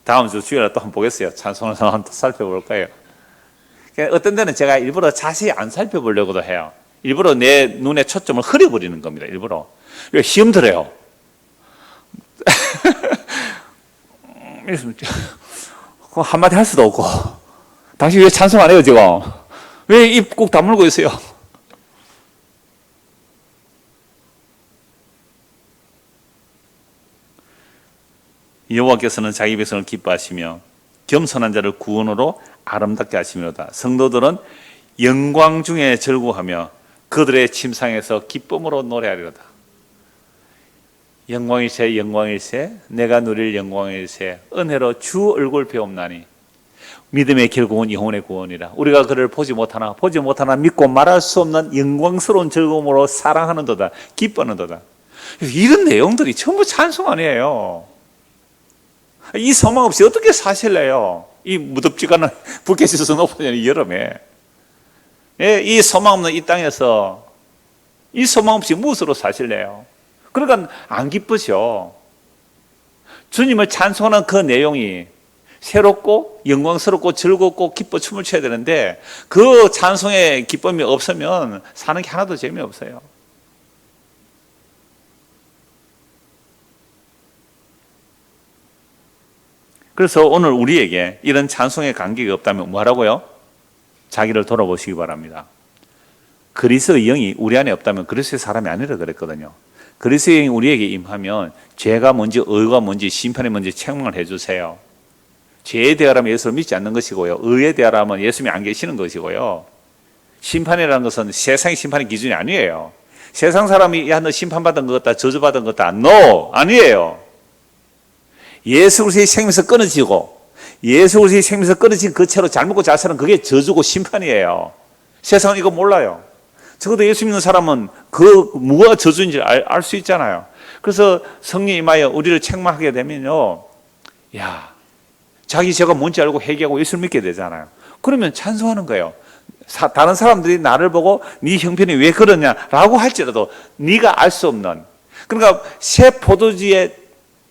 다음 주 주일에 또 한번 보겠어요. 찬송을 한번 살펴볼 거예요. 어떤 데는 제가 일부러 자세히 안 살펴보려고도 해요. 일부러 내 눈에 초점을 흐려버리는 겁니다. 일부러. 시험 들어요. 한마디 할 수도 없고, 당신 왜 찬송 안 해요 지금? 왜 입 꼭 다물고 있어요? 여호와께서는 자기 백성을 기뻐하시며 겸손한 자를 구원으로 아름답게 하시미로다. 성도들은 영광 중에 즐거워하며 그들의 침상에서 기쁨으로 노래하리로다. 영광일세 영광일세 내가 누릴 영광일세 은혜로 주 얼굴 배움나니. 믿음의 결국은 영혼의 구원이라. 우리가 그를 보지 못하나 믿고 말할 수 없는 영광스러운 즐거움으로 사랑하는도다, 기뻐하는도다. 이런 내용들이 전부 찬송 아니에요. 이 소망 없이 어떻게 사실래요? 이 무덥지가 않은 북해지수 높은 여름에, 이 소망 없는 이 땅에서 이 소망 없이 무엇으로 사실래요? 그러니까 안 기쁘죠. 주님을 찬송하는 그 내용이 새롭고 영광스럽고 즐겁고 기뻐 춤을 춰야 되는데, 그 찬송의 기쁨이 없으면 사는 게 하나도 재미없어요. 그래서 오늘 우리에게 이런 찬송의 감격이 없다면 뭐하라고요? 자기를 돌아보시기 바랍니다. 그리스도의 영이 우리 안에 없다면 그리스도의 사람이 아니라 그랬거든요. 그리스도의 영이 우리에게 임하면 죄가 뭔지 의가 뭔지 심판이 뭔지 책망을 해주세요. 죄에 대하라면 예수를 믿지 않는 것이고요, 의에 대하라면 예수님이 안 계시는 것이고요, 심판이라는 것은 세상의 심판의 기준이 아니에요. 세상 사람이 야 너 심판받은 것 같다, 저주받은 것 같다, no, 아니에요. 예수 그리스도의 생명에서 끊어지고 예수 그리스도의 생명에서 끊어진 그 채로 잘 먹고 잘 사는 그게 저주고 심판이에요. 세상은 이거 몰라요. 적어도 예수 믿는 사람은 그 뭐가 저주인지 알 수 있잖아요. 그래서 성령 임하여 우리를 책망하게 되면요, 야, 자기 죄가 뭔지 알고 회개하고 예수를 믿게 되잖아요. 그러면 찬송하는 거예요. 다른 사람들이 나를 보고 네 형편이 왜 그러냐라고 할지라도 네가 알 수 없는, 그러니까 새 포도주의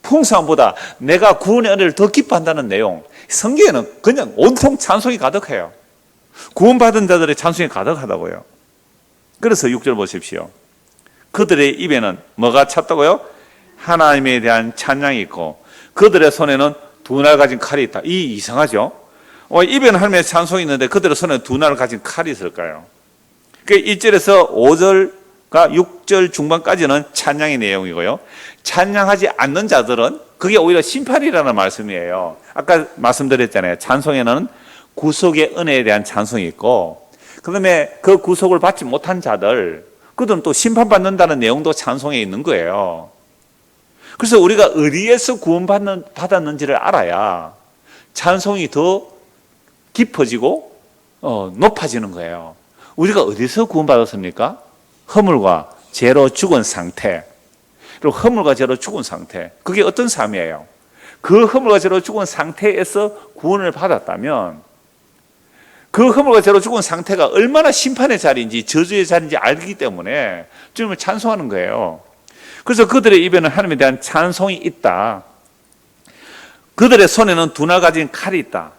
풍성함보다 내가 구원의 은혜를 더 기뻐한다는 내용, 성경에는 그냥 온통 찬송이 가득해요. 구원받은 자들의 찬송이 가득하다고요. 그래서 6절 보십시오. 그들의 입에는 뭐가 찼다고요? 하나님에 대한 찬양이 있고 그들의 손에는 두 날 가진 칼이 있다. 이 이상하죠? 입에는 하나님의 찬송이 있는데 그들의 손에 두 날 가진 칼이 있을까요? 그 1절에서 5절과 6절 중반까지는 찬양의 내용이고요, 찬양하지 않는 자들은 그게 오히려 심판이라는 말씀이에요. 아까 말씀드렸잖아요. 찬송에는 구속의 은혜에 대한 찬송이 있고, 그 다음에 그 구속을 받지 못한 자들, 그들은 또 심판받는다는 내용도 찬송에 있는 거예요. 그래서 우리가 어디에서 구원받았는지를 알아야 찬송이 더 깊어지고 높아지는 거예요. 우리가 어디서 구원받았습니까? 허물과 죄로 죽은 상태, 그리고 허물과 죄로 죽은 상태, 그게 어떤 삶이에요? 그 허물과 죄로 죽은 상태에서 구원을 받았다면 그 허물과 죄로 죽은 상태가 얼마나 심판의 자리인지 저주의 자리인지 알기 때문에 주님을 찬송하는 거예요. 그래서 그들의 입에는 하나님에 대한 찬송이 있다. 그들의 손에는 두 날 가진 칼이 있다.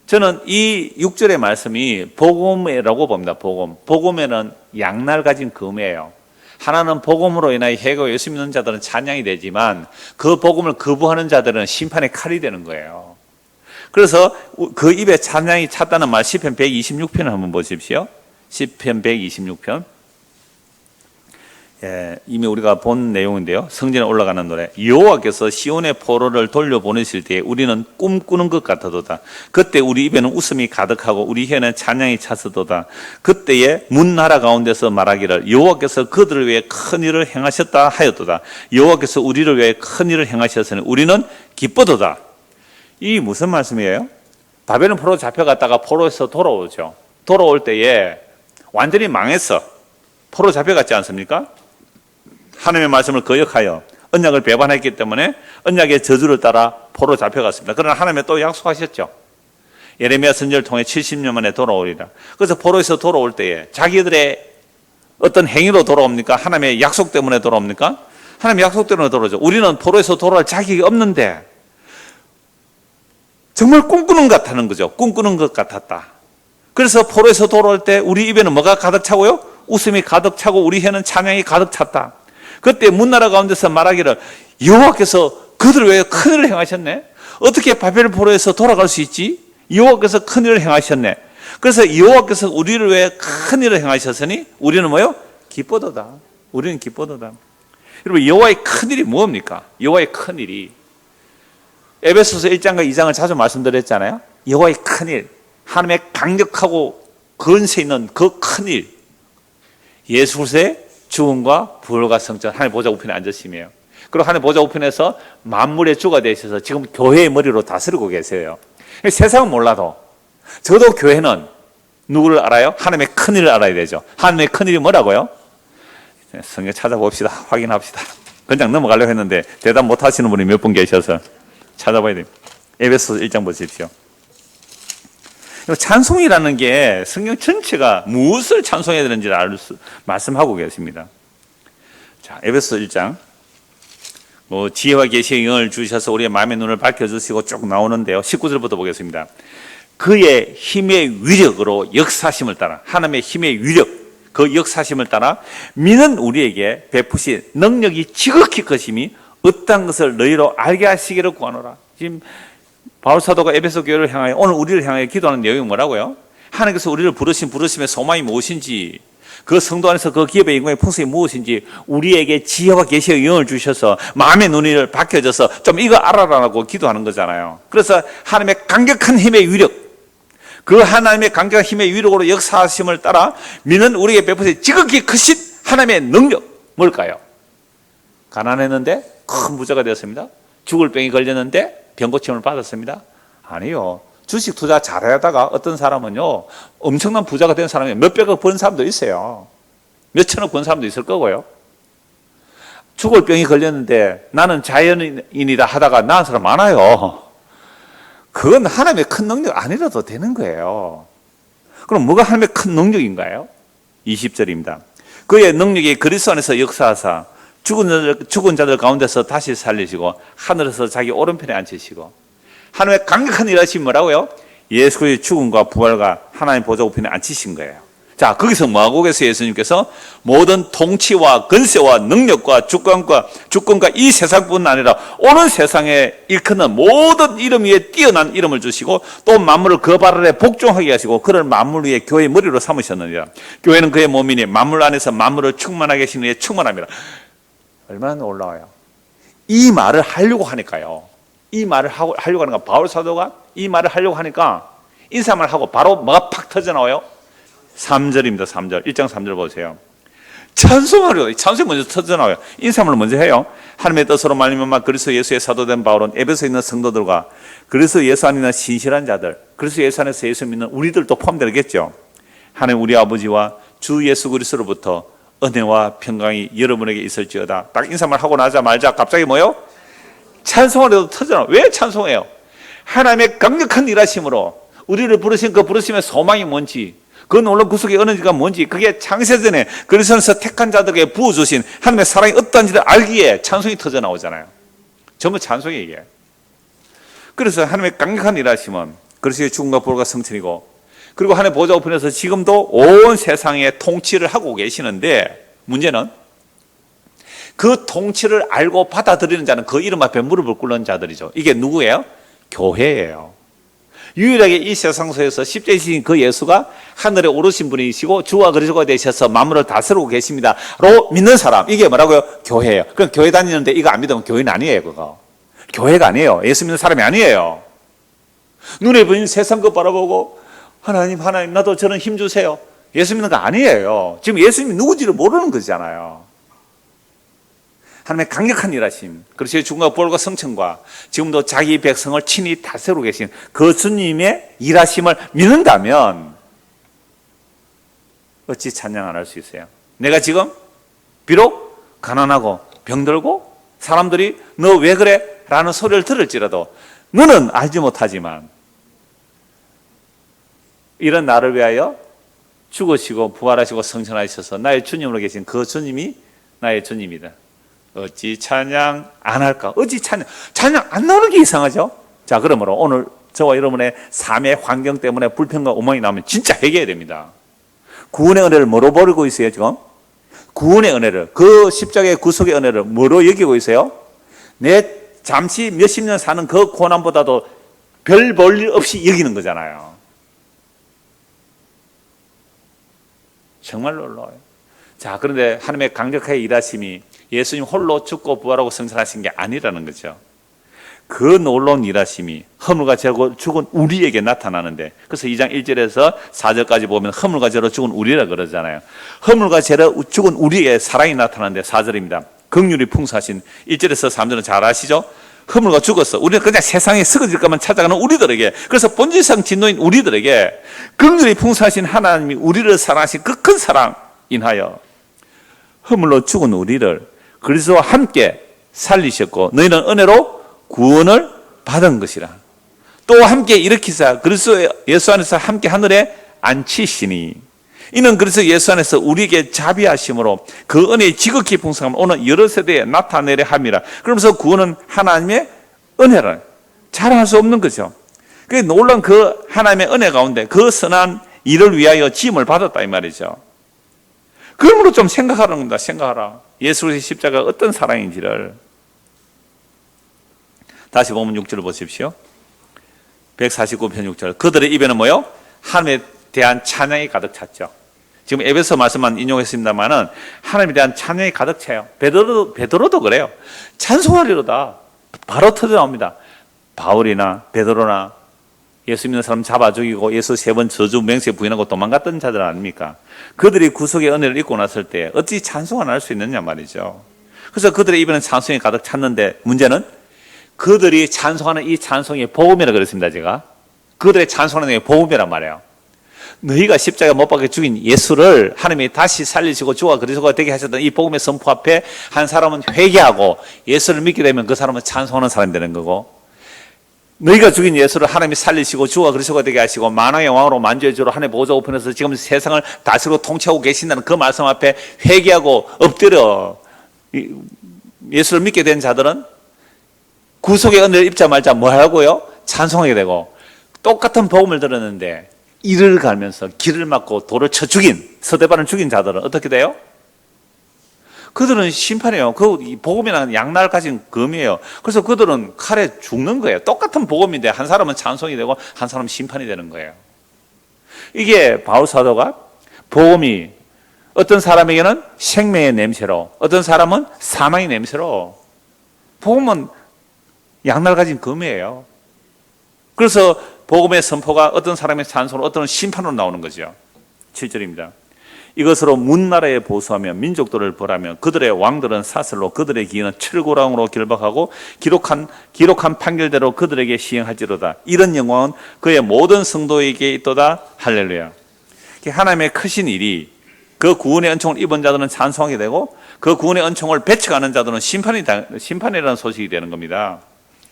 저는 이 6절의 말씀이 복음이라고 봅니다. 복음에는 양날 가진 금이에요. 하나는 복음으로 인하여 회개하고 예수 믿는 자들은 찬양이 되지만 그 복음을 거부하는 자들은 심판의 칼이 되는 거예요. 그래서 그 입에 찬양이 찼다는 말, 시편 126편을 한번 보십시오. 시편 126편. 이미 우리가 본 내용인데요, 성전에 올라가는 노래. 여호와께서 시온의 포로를 돌려보내실 때에 우리는 꿈꾸는 것 같아도다. 그때 우리 입에는 웃음이 가득하고 우리 혀에는 찬양이 찼어도다. 그때에 문 나라 가운데서 말하기를 여호와께서 그들을 위해 큰 일을 행하셨다 하였도다. 여호와께서 우리를 위해 큰 일을 행하셨으니 우리는 기쁘도다. 이 무슨 말씀이에요? 바벨론 포로 잡혀갔다가 포로에서 돌아오죠. 돌아올 때에 완전히 망했어. 포로 잡혀갔지 않습니까? 하나님의 말씀을 거역하여 언약을 배반했기 때문에 언약의 저주를 따라 포로 잡혀갔습니다. 그러나 하나님이 또 약속하셨죠. 예레미야 선지자를 통해 70년 만에 돌아오리라. 그래서 포로에서 돌아올 때에 자기들의 어떤 행위로 돌아옵니까? 하나님의 약속 때문에 돌아옵니까? 하나님의 약속 때문에 돌아오죠. 우리는 포로에서 돌아올 자격이 없는데 정말 꿈꾸는 것 같다는 거죠. 꿈꾸는 것 같았다. 그래서 포로에서 돌아올 때 우리 입에는 뭐가 가득 차고요? 웃음이 가득 차고 우리 혀는 찬양이 가득 찼다. 그때 문나라 가운데서 말하기를 여호와께서 그들을 위해 큰일을 행하셨네. 어떻게 바벨 포로에서 돌아갈 수 있지? 여호와께서 큰일을 행하셨네. 그래서 여호와께서 우리를 위해 큰일을 행하셨으니 우리는 뭐요? 기뻐도다. 우리는 기뻐도다. 여러분, 여호와의 큰일이 뭡니까? 여호와의 큰일이 에베소서 1장과 2장을 자주 말씀드렸잖아요. 여호와의 큰일, 하나님의 강력하고 건세 있는 그 큰일, 예수 그리스도의 죽음과 부활과 성전, 하나님 보좌 우편에 앉으심이에요. 그리고 하나님 보좌 우편에서 만물의 주가 되셔서 지금 교회의 머리로 다스리고 계세요. 세상은 몰라도 저도 교회는 누구를 알아요? 하나님의 큰일을 알아야 되죠. 하나님의 큰일이 뭐라고요? 성경 찾아봅시다. 확인합시다. 그냥 넘어가려고 했는데 대답 못 하시는 분이 몇 분 계셔서 찾아봐야 돼요. 에베소 1장 보십시오. 찬송이라는 게 성경 전체가 무엇을 찬송해야 되는지를 말씀하고 계십니다. 자, 에베소 1장. 지혜와 계시의 영을 주셔서 우리의 마음의 눈을 밝혀주시고 쭉 나오는데요. 19절부터 보겠습니다. 그의 힘의 위력으로 역사심을 따라, 하나님의 힘의 위력, 그 역사심을 따라 믿는 우리에게 베푸신 능력이 지극히 크심이 어떤 것을 너희로 알게 하시기를 구하노라. 지금 바울 사도가 에베소 교회를 향하여, 오늘 우리를 향하여 기도하는 내용이 뭐라고요? 하나님께서 우리를 부르신 부르심의 소망이 무엇인지, 그 성도 안에서 그 기업의 영광의 풍성이 무엇인지 우리에게 지혜와 계시의 영을 주셔서 마음의 눈을 밝혀져서 좀 이거 알아라라고 기도하는 거잖아요. 그래서 하나님의 강력한 힘의 위력, 그 하나님의 강력한 힘의 위력으로 역사하심을 따라 믿는 우리에게 베푸신 지극히 크신 하나님의 능력, 뭘까요? 가난했는데 큰 부자가 되었습니다. 죽을 병이 걸렸는데 병고침을 받았습니다. 아니요. 주식 투자 잘하다가 어떤 사람은요, 엄청난 부자가 된 사람이 몇백억 번 사람도 있어요. 몇천억 번 사람도 있을 거고요. 죽을 병이 걸렸는데 나는 자연인이다 하다가 나은 사람 많아요. 그건 하나님의 큰 능력 아니라도 되는 거예요. 그럼 뭐가 하나님의 큰 능력인가요? 20절입니다. 그의 능력이 그리스도 안에서 역사하사 죽은 자들 가운데서 다시 살리시고 하늘에서 자기 오른편에 앉히시고, 하나님의 강력한 일하심이 뭐라고요? 예수 그리스도의 죽음과 부활과 하나님 보좌 우편에 앉히신 거예요. 자, 거기서 뭐하고 계세요? 예수님께서 모든 통치와 권세와 능력과 주권과 이 세상뿐 아니라 오는 세상에 일컫는 모든 이름 위에 뛰어난 이름을 주시고 또 만물을 그 발 아래 복종하게 하시고 그를 만물 위에 교회의 머리로 삼으셨느니라. 교회는 그의 몸이니 만물 안에서 만물을 충만하게 하시는 이에 충만합니다. 얼마나 놀라워요. 이 말을 하려고 하니까요. 이 말을 하려고 하니까, 바울 사도가 이 말을 하려고 하니까 인사말 하고 바로 뭐가 팍 터져나와요? 3절입니다. 3절. 1장 3절 보세요. 찬송하려, 찬송이 먼저 터져나와요. 인사말을 먼저 해요. 하나님의 뜻으로 말미암아 그리스도 예수의 사도된 바울은 에베소에 있는 성도들과 그리스도 예수 안에 있는 신실한 자들, 그리스도 예수 안에서 예수 믿는 우리들도 포함되겠죠. 하나님 우리 아버지와 주 예수 그리스도로부터 은혜와 평강이 여러분에게 있을지어다. 딱 인사말 하고 나자마자 갑자기 뭐요? 찬송하려도 터져나와요. 왜 찬송해요? 하나님의 강력한 일하심으로 우리를 부르신 그 부르심의 소망이 뭔지, 그 놀라운 구속의 은혜가 뭔지, 그게 창세전에 그리스도에서 택한 자들에게 부어주신 하나님의 사랑이 어떠한지를 알기에 찬송이 터져나오잖아요. 전부 찬송이 얘기해요. 그래서 하나님의 강력한 일하심은 그리스도의 죽음과 부활과 성천이고, 그리고 하나님의 보좌 우편에서 지금도 온 세상에 통치를 하고 계시는데, 문제는 그 통치를 알고 받아들이는 자는 그 이름 앞에 무릎을 꿇는 자들이죠. 이게 누구예요? 교회예요. 유일하게 이 세상에서 십자가에 지신 그 예수가 하늘에 오르신 분이시고 주와 그리스도가 되셔서 만물을 다스리고 계십니다 로 믿는 사람, 이게 뭐라고요? 교회예요. 그럼 교회 다니는데 이거 안 믿으면 교회는 아니에요. 그거 교회가 아니에요. 예수 믿는 사람이 아니에요. 눈에 보이는 세상 것 바라보고 하나님 나도 저는 힘 주세요, 예수 믿는 거 아니에요. 지금 예수님이 누군지를 모르는 거잖아요. 하나님의 강력한 일하심, 그리스도의 죽음과 부활과 성천과 지금도 자기 백성을 친히 다스리고 계신 그 주님의 일하심을 믿는다면 어찌 찬양 안 할 수 있어요? 내가 지금 비록 가난하고 병들고 사람들이 너 왜 그래? 라는 소리를 들을지라도 너는 알지 못하지만 이런 나를 위하여 죽으시고 부활하시고 성천하셔서 나의 주님으로 계신 그 주님이 나의 주님이다. 어찌 찬양 안 할까? 어찌 찬양 안 나오는 게 이상하죠? 자, 그러므로 오늘 저와 여러분의 삶의 환경 때문에 불평과 오만이 나오면 진짜 회개해야 됩니다. 구원의 은혜를 뭐로 버리고 있어요, 지금? 구원의 은혜를, 그 십자가의 구속의 은혜를 뭐로 여기고 있어요? 내 잠시 몇십 년 사는 그 고난보다도 별 볼 일 없이 여기는 거잖아요. 정말 놀라워요. 자, 그런데 하나님의 강력하게 일하심이 예수님 홀로 죽고 부활하고 성천하신 게 아니라는 거죠. 그 놀라운 일하심이 허물과 죄로 죽은 우리에게 나타나는데, 그래서 2장 1절에서 4절까지 보면 허물과 죄로 죽은 우리라 그러잖아요. 허물과 죄로 죽은 우리의 사랑이 나타나는데 4절입니다. 긍휼이 풍성하신, 1절에서 3절은 잘 아시죠? 허물과 죽었어. 우리는 그냥 세상에 쓰러질 것만 찾아가는 우리들에게, 그래서 본질상 진노인 우리들에게 긍휼이 풍성하신 하나님이 우리를 사랑하신 그 큰 사랑 인하여 허물로 죽은 우리를 그리스도와 함께 살리셨고 너희는 은혜로 구원을 받은 것이라. 또 함께 일으키사 그리스도 예수 안에서 함께 하늘에 앉히시니 이는 그리스도 예수 안에서 우리에게 자비하심으로 그 은혜의 지극히 풍성함을 오늘 여러 세대에 나타내려 함이라. 그러면서 구원은 하나님의 은혜를 자랑할 수 없는 거죠. 그 놀라운 그 하나님의 은혜 가운데 그 선한 일을 위하여 지음을 받았다 이 말이죠. 그러므로 좀 생각하는 겁니다. 생각하라. 예수 그리스도의 십자가가 어떤 사랑인지를. 다시 보면 6절을 보십시오. 149편 6절. 그들의 입에는 뭐요? 하나님에 대한 찬양이 가득 찼죠. 지금 에베소 말씀만 인용했습니다만은 하나님에 대한 찬양이 가득 차요. 베드로도 그래요. 찬송하리로다. 바로 터져 나옵니다. 바울이나 베드로나 예수 믿는 사람 잡아 죽이고 예수 3번 저주 맹세 부인하고 도망갔던 자들 아닙니까? 그들이 구속의 은혜를 입고 났을 때 어찌 찬송을 안 할 수 있느냐 말이죠. 그래서 그들의 입에는 찬송이 가득 찼는데 문제는 그들이 찬송하는 이 찬송이 복음이라고 그랬습니다. 제가 그들의 찬송하는 게 복음이란 말이에요. 너희가 십자가 못 박혀 죽인 예수를 하나님이 다시 살리시고 주와 그리스도가 되게 하셨던 이 복음의 선포 앞에 한 사람은 회개하고 예수를 믿게 되면 그 사람은 찬송하는 사람이 되는 거고, 너희가 죽인 예수를 하나님이 살리시고 주와 그리스도가 되게 하시고 만왕의 왕으로 만주의 주로 하나님의 보좌 우편에서 지금 세상을 다스리고 통치하고 계신다는 그 말씀 앞에 회개하고 엎드려 예수를 믿게 된 자들은 구속의 은혜를 입자마자 뭐 하고요? 찬송하게 되고, 똑같은 복음을 들었는데 이를 갈면서 길을 막고 돌을 쳐 죽인, 서대반을 죽인 자들은 어떻게 돼요? 그들은 심판이에요. 그 복음이라는 양날 가진 검이에요. 그래서 그들은 칼에 죽는 거예요. 똑같은 복음인데 한 사람은 찬송이 되고 한 사람은 심판이 되는 거예요. 이게 바울 사도가 복음이 어떤 사람에게는 생명의 냄새로, 어떤 사람은 사망의 냄새로, 복음은 양날 가진 검이에요. 그래서 복음의 선포가 어떤 사람의 찬송으로 어떤 심판으로 나오는 거죠. 7절입니다. 이것으로 문나라에 보수하며 민족들을 벌하며 그들의 왕들은 사슬로 그들의 기인은 철고랑으로 결박하고 기록한 판결대로 그들에게 시행할지로다. 이런 영광은 그의 모든 성도에게 있도다. 할렐루야. 하나님의 크신 일이 그 구원의 은총을 입은 자들은 찬송하게 되고 그 구원의 은총을 배척하는 자들은 심판이라는 소식이 되는 겁니다.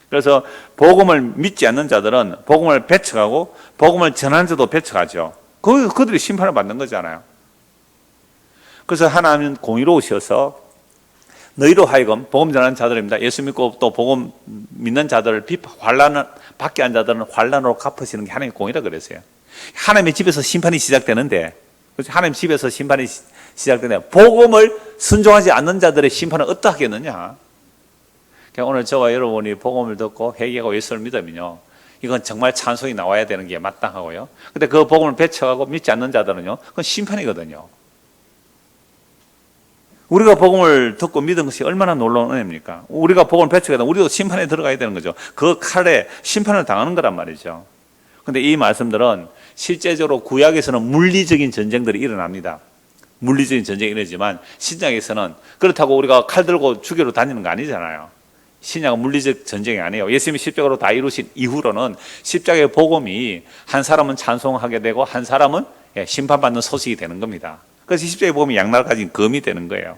그래서 복음을 믿지 않는 자들은 복음을 배척하고 복음을 전하는 자도 배척하죠. 그들이 심판을 받는 거잖아요. 그래서 하나님은 공의로우셔서 너희로 하여금 복음 전하는 자들입니다. 예수 믿고 또 복음 믿는 자들을 환난을 받게 한 자들은 환난으로 갚으시는 게 하나님의 공의라 그랬어요. 하나님의 집에서 심판이 시작되는데, 하나님 집에서 심판이 시작되는데 복음을 순종하지 않는 자들의 심판은 어떠하겠느냐. 오늘 저와 여러분이 복음을 듣고 회개하고 예수를 믿으면요, 이건 정말 찬송이 나와야 되는 게 마땅하고요. 근데 그 복음을 배척하고 믿지 않는 자들은요, 그건 심판이거든요. 우리가 복음을 듣고 믿은 것이 얼마나 놀라운 은혜입니까? 우리가 복음을 배척하다 우리도 심판에 들어가야 되는 거죠. 그 칼에 심판을 당하는 거란 말이죠. 근데 이 말씀들은 실제적으로 구약에서는 물리적인 전쟁들이 일어납니다. 물리적인 전쟁이 일어나지만 신약에서는 그렇다고 우리가 칼 들고 죽이러 다니는 거 아니잖아요. 신약은 물리적 전쟁이 아니에요. 예수님이 십자가로 다 이루신 이후로는 십자가의 복음이 한 사람은 찬송하게 되고 한 사람은 심판받는 소식이 되는 겁니다. 그래서 십자가의 복음이 양날 가진 검이 되는 거예요.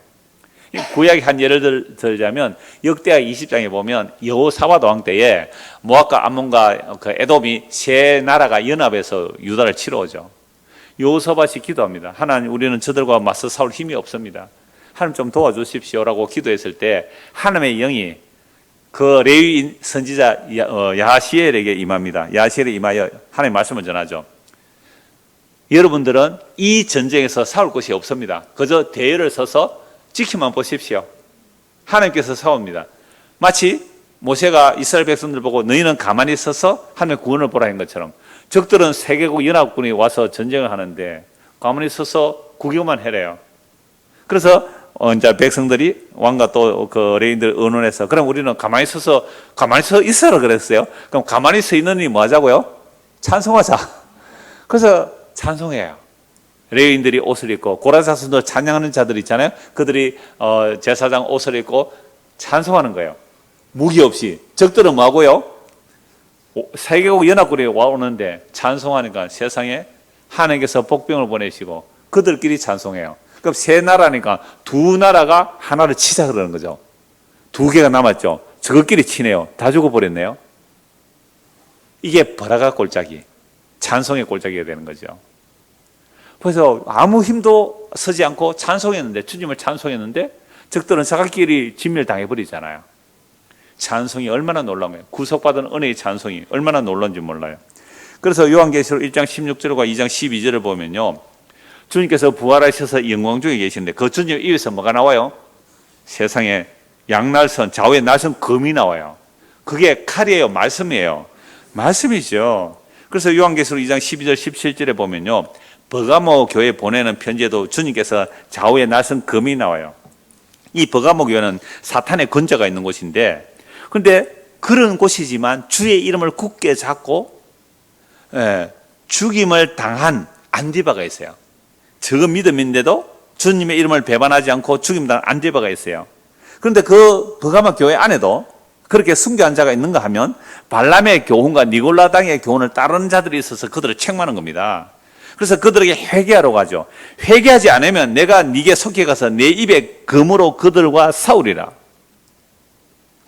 구약의 한 예를 들자면 역대하 20장에 보면 여호사밧 왕 때에 모압과 암몬과 그 에돔이 세 나라가 연합해서 유다를 치러 오죠. 여호사밧이 기도합니다. 하나님, 우리는 저들과 맞서 싸울 힘이 없습니다. 하나님 좀 도와주십시오라고 기도했을 때 하나님의 영이 그 레위 선지자 야하시엘에게 임합니다. 야하시엘에 임하여 하나님의 말씀을 전하죠. 여러분들은 이 전쟁에서 싸울 것이 없습니다. 그저 대열을 서서 지켜만 보십시오. 하나님께서 싸웁니다. 마치 모세가 이스라엘 백성들 보고 너희는 가만히 서서 하나님의 구원을 보라 한 것처럼 적들은 세계국 연합군이 와서 전쟁을 하는데 가만히 서서 구경만 해래요. 그래서 이제 백성들이 왕과 또 그 레인들 의논해서 그럼 우리는 가만히 서 있으라 그랬어요. 그럼 가만히 서 있느니 뭐 하자고요? 찬송하자. 그래서 찬송해요. 레위인들이 옷을 입고 고라사순도 찬양하는 자들 있잖아요. 그들이 제사장 옷을 입고 찬송하는 거예요. 무기 없이. 적들은 뭐하고요? 세계국 연합군이 와오는데 찬송하니까 세상에 하나님께서 복병을 보내시고 그들끼리 찬송해요. 그럼 세 나라니까 두 나라가 하나를 치자 그러는 거죠. 두 개가 남았죠. 저것끼리 치네요. 다 죽어버렸네요. 이게 버라가 골짜기, 찬송의 골짜기가 되는 거죠. 그래서 아무 힘도 쓰지 않고 찬송했는데, 주님을 찬송했는데 적들은 자기끼리 진멸당해버리잖아요. 찬송이 얼마나 놀라워요. 구속받은 은혜의 찬송이 얼마나 놀라운지 몰라요. 그래서 요한계시록 1장 16절과 2장 12절을 보면요, 주님께서 부활하셔서 영광 중에 계시는데 그 주님 입에서 뭐가 나와요? 세상에 양날선, 좌우에 날선 금이 나와요. 그게 칼이에요? 말씀이에요? 말씀이죠. 그래서 요한계시록 2장 12절 17절에 보면요, 버가모 교회에 보내는 편지에도 주님께서 좌우에 날선 금이 나와요. 이 버가모 교회는 사탄의 근저가 있는 곳인데, 그런데 그런 곳이지만 주의 이름을 굳게 잡고 죽임을 당한 안디바가 있어요. 적은 믿음인데도 주님의 이름을 배반하지 않고 죽임당한 안디바가 있어요. 그런데 그 버가모 교회 안에도 그렇게 순교한 자가 있는가 하면 발람의 교훈과 니골라당의 교훈을 따르는 자들이 있어서 그들을 책망하는 겁니다. 그래서 그들에게 회개하러 가죠. 회개하지 않으면 내가 네게 속해 가서 내 입에 금으로 그들과 싸우리라.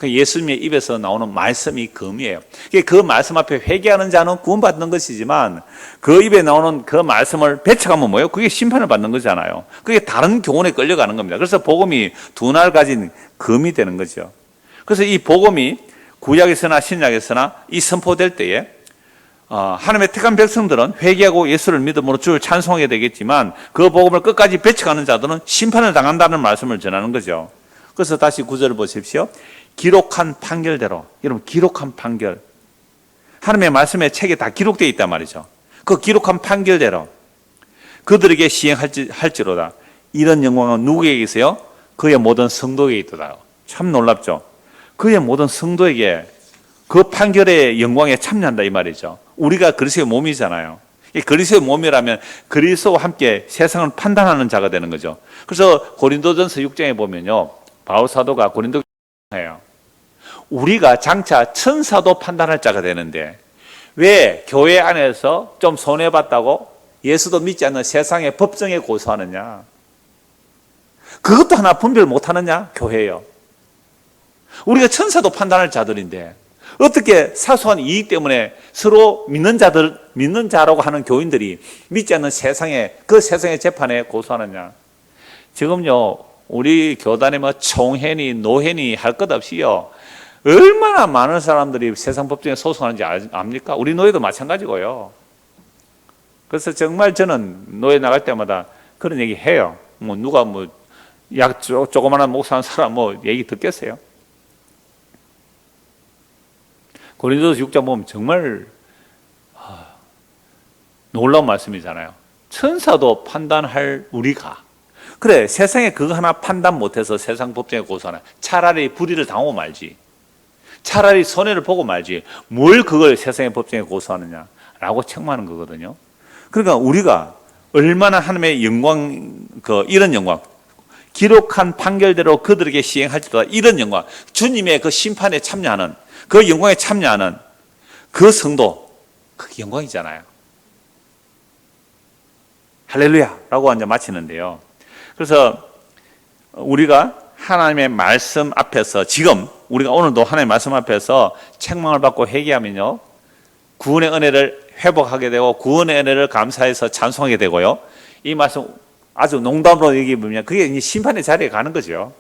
예수님의 입에서 나오는 말씀이 금이에요. 그 말씀 앞에 회개하는 자는 구원받는 것이지만 그 입에 나오는 그 말씀을 배척하면 뭐예요? 그게 심판을 받는 거잖아요. 그게 다른 교훈에 끌려가는 겁니다. 그래서 복음이 두 날 가진 금이 되는 거죠. 그래서 이 복음이 구약에서나 신약에서나 이 선포될 때에 하나님의 택한 백성들은 회개하고 예수를 믿음으로 주를 찬송하게 되겠지만 그 복음을 끝까지 배척하는 자들은 심판을 당한다는 말씀을 전하는 거죠. 그래서 다시 9절을 보십시오. 기록한 판결대로, 여러분 기록한 판결, 하나님의 말씀의 책에 다 기록되어 있단 말이죠. 그 기록한 판결대로 그들에게 시행할지로다. 이런 영광은 누구에게 있어요? 그의 모든 성도에게 있도다. 참 놀랍죠. 그의 모든 성도에게 그 판결의 영광에 참여한다 이 말이죠. 우리가 그리스도의 몸이잖아요. 그리스도의 몸이라면 그리스도와 함께 세상을 판단하는 자가 되는 거죠. 그래서 고린도전서 6장에 보면요, 바울 사도가 고린도 해요. 우리가 장차 천사도 판단할 자가 되는데 왜 교회 안에서 좀 손해봤다고 예수도 믿지 않는 세상의 법정에 고소하느냐? 그것도 하나 분별 못하느냐? 교회예요. 우리가 천사도 판단할 자들인데 어떻게 사소한 이익 때문에 서로 믿는 자라고 하는 교인들이 믿지 않는 그 세상의 재판에 고소하느냐? 지금요, 우리 교단에 뭐 총회니 노회니 할 것 없이요, 얼마나 많은 사람들이 세상 법정에 소송하는지 압니까? 우리 노예도 마찬가지고요. 그래서 정말 저는 노예 나갈 때마다 그런 얘기 해요. 뭐 누가 조그마한 목사한 사람 얘기 듣겠어요? 고린도서 6장 보면 정말 놀라운 말씀이잖아요. 천사도 판단할 우리가, 그래 세상에 그거 하나 판단 못해서 세상 법정에 고소하나, 차라리 불의를 당하고 말지, 차라리 손해를 보고 말지 뭘 그걸 세상의 법정에 고소하느냐 라고 책망하는 거거든요. 그러니까 우리가 얼마나 하나님의 영광, 이런 영광, 기록한 판결대로 그들에게 시행할지로다, 이런 영광, 주님의 그 심판에 참여하는, 그 영광에 참여하는 그 성도, 그게 영광이잖아요. 할렐루야 라고 이제 마치는데요. 그래서 우리가 하나님의 말씀 앞에서, 지금 우리가 오늘도 하나님의 말씀 앞에서 책망을 받고 회개하면요, 구원의 은혜를 회복하게 되고 구원의 은혜를 감사해서 찬송하게 되고요, 이 말씀 아주 농담으로 얘기해보면 그게 이제 심판의 자리에 가는 거죠.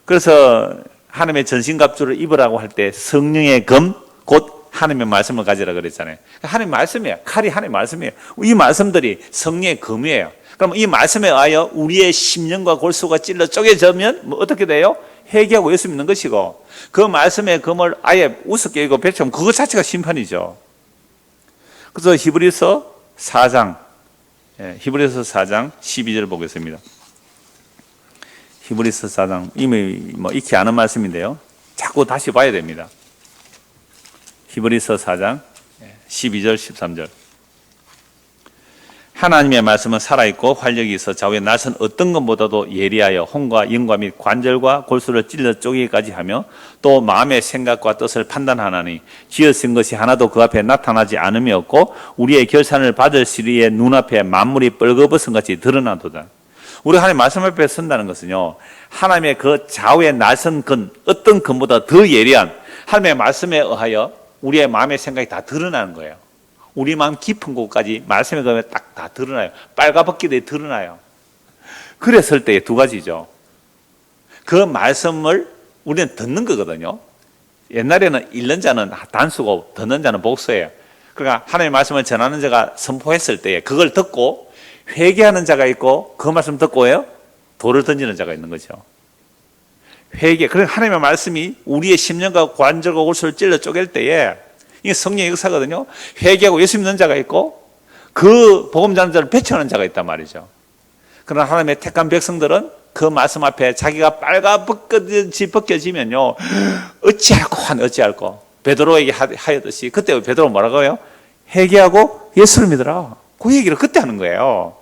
그래서 하나님의 전신갑주를 입으라고 할 때 성령의 검, 곧 하나님의 말씀을 가지라 그랬잖아요. 하나님의 말씀이에요. 칼이 하나님의 말씀이에요. 이 말씀들이 성령의 검이에요. 그럼 이 말씀에 의하여 우리의 심령과 골수가 찔러 쪼개지면 어떻게 돼요? 회개하고 예수 믿는 것이고, 그 말씀의 검을 아예 우습게 여기고 배치하면 그것 자체가 심판이죠. 그래서 히브리서 4장 12절 보겠습니다. 히브리서 4장, 이미 익히 아는 말씀인데요, 자꾸 다시 봐야 됩니다. 히브리서 4장 12절 13절. 하나님의 말씀은 살아있고 활력이 있어 좌우의 낯은 어떤 것보다도 예리하여 혼과 영과 및 관절과 골수를 찔러 쪼개기까지 하며 또 마음의 생각과 뜻을 판단하나니 지어진 것이 하나도 그 앞에 나타나지 않음이 없고 우리의 결산을 받을 시리의 눈앞에 만물이 뻘거벗은 같이 드러나도다. 우리 하나님 말씀 앞에 선다는 것은요, 하나님의 그 좌우의 낯은 근, 어떤 근보다 더 예리한 하나님의 말씀에 의하여 우리의 마음의 생각이 다 드러나는 거예요. 우리 마음 깊은 곳까지 말씀에 가면 딱 다 드러나요. 빨가벗기듯이 드러나요. 그랬을 때 두 가지죠. 그 말씀을 우리는 듣는 거거든요. 옛날에는 읽는 자는 단수고 듣는 자는 복수예요. 그러니까 하나님의 말씀을 전하는 자가 선포했을 때 그걸 듣고 회개하는 자가 있고 그 말씀 듣고요 돌을 던지는 자가 있는 거죠. 회개. 그러니까 하나님의 말씀이 우리의 심령과 관절과 골수를 찔러 쪼갤 때에 이게 성령의 역사거든요. 회개하고 예수 믿는 자가 있고 그 복음 전하는 자를 배척하는 자가 있단 말이죠. 그러나 하나님의 택한 백성들은 그 말씀 앞에 자기가 빨가벗겨지 벗겨지면요 어찌할꼬 베드로에게 하였듯이 그때 베드로 뭐라고 해요? 회개하고 예수를 믿으라. 그 얘기를 그때 하는 거예요.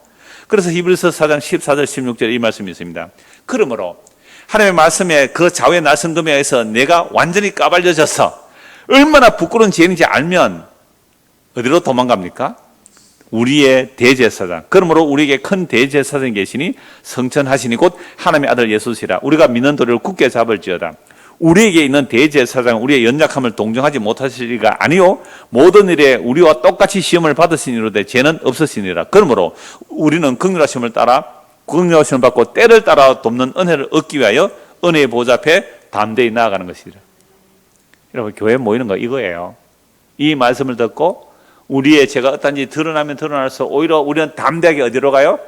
그래서 히브리서 4장 14절 16절에 이 말씀이 있습니다. 그러므로 하나님의 말씀에 그 좌우의 날선금에 의해서 내가 완전히 까발려져서 얼마나 부끄러운 죄인인지 알면 어디로 도망갑니까? 우리의 대제사장. 그러므로 우리에게 큰 대제사장이 계시니 성천하시니 곧 하나님의 아들 예수시라. 우리가 믿는 도리를 굳게 잡을지어다. 우리에게 있는 대제사장은 우리의 연약함을 동정하지 못하실 리가 아니요 모든 일에 우리와 똑같이 시험을 받으시니로되 죄는 없으시니라. 그러므로 우리는 긍휼하심을 받고 때를 따라 돕는 은혜를 얻기 위하여 은혜의 보좌 앞에 담대히 나아가는 것이라. 여러분, 교회에 모이는 거 이거예요. 이 말씀을 듣고 우리의 죄가 어떤지 드러나면 드러날수록 오히려 우리는 담대하게 어디로 가요?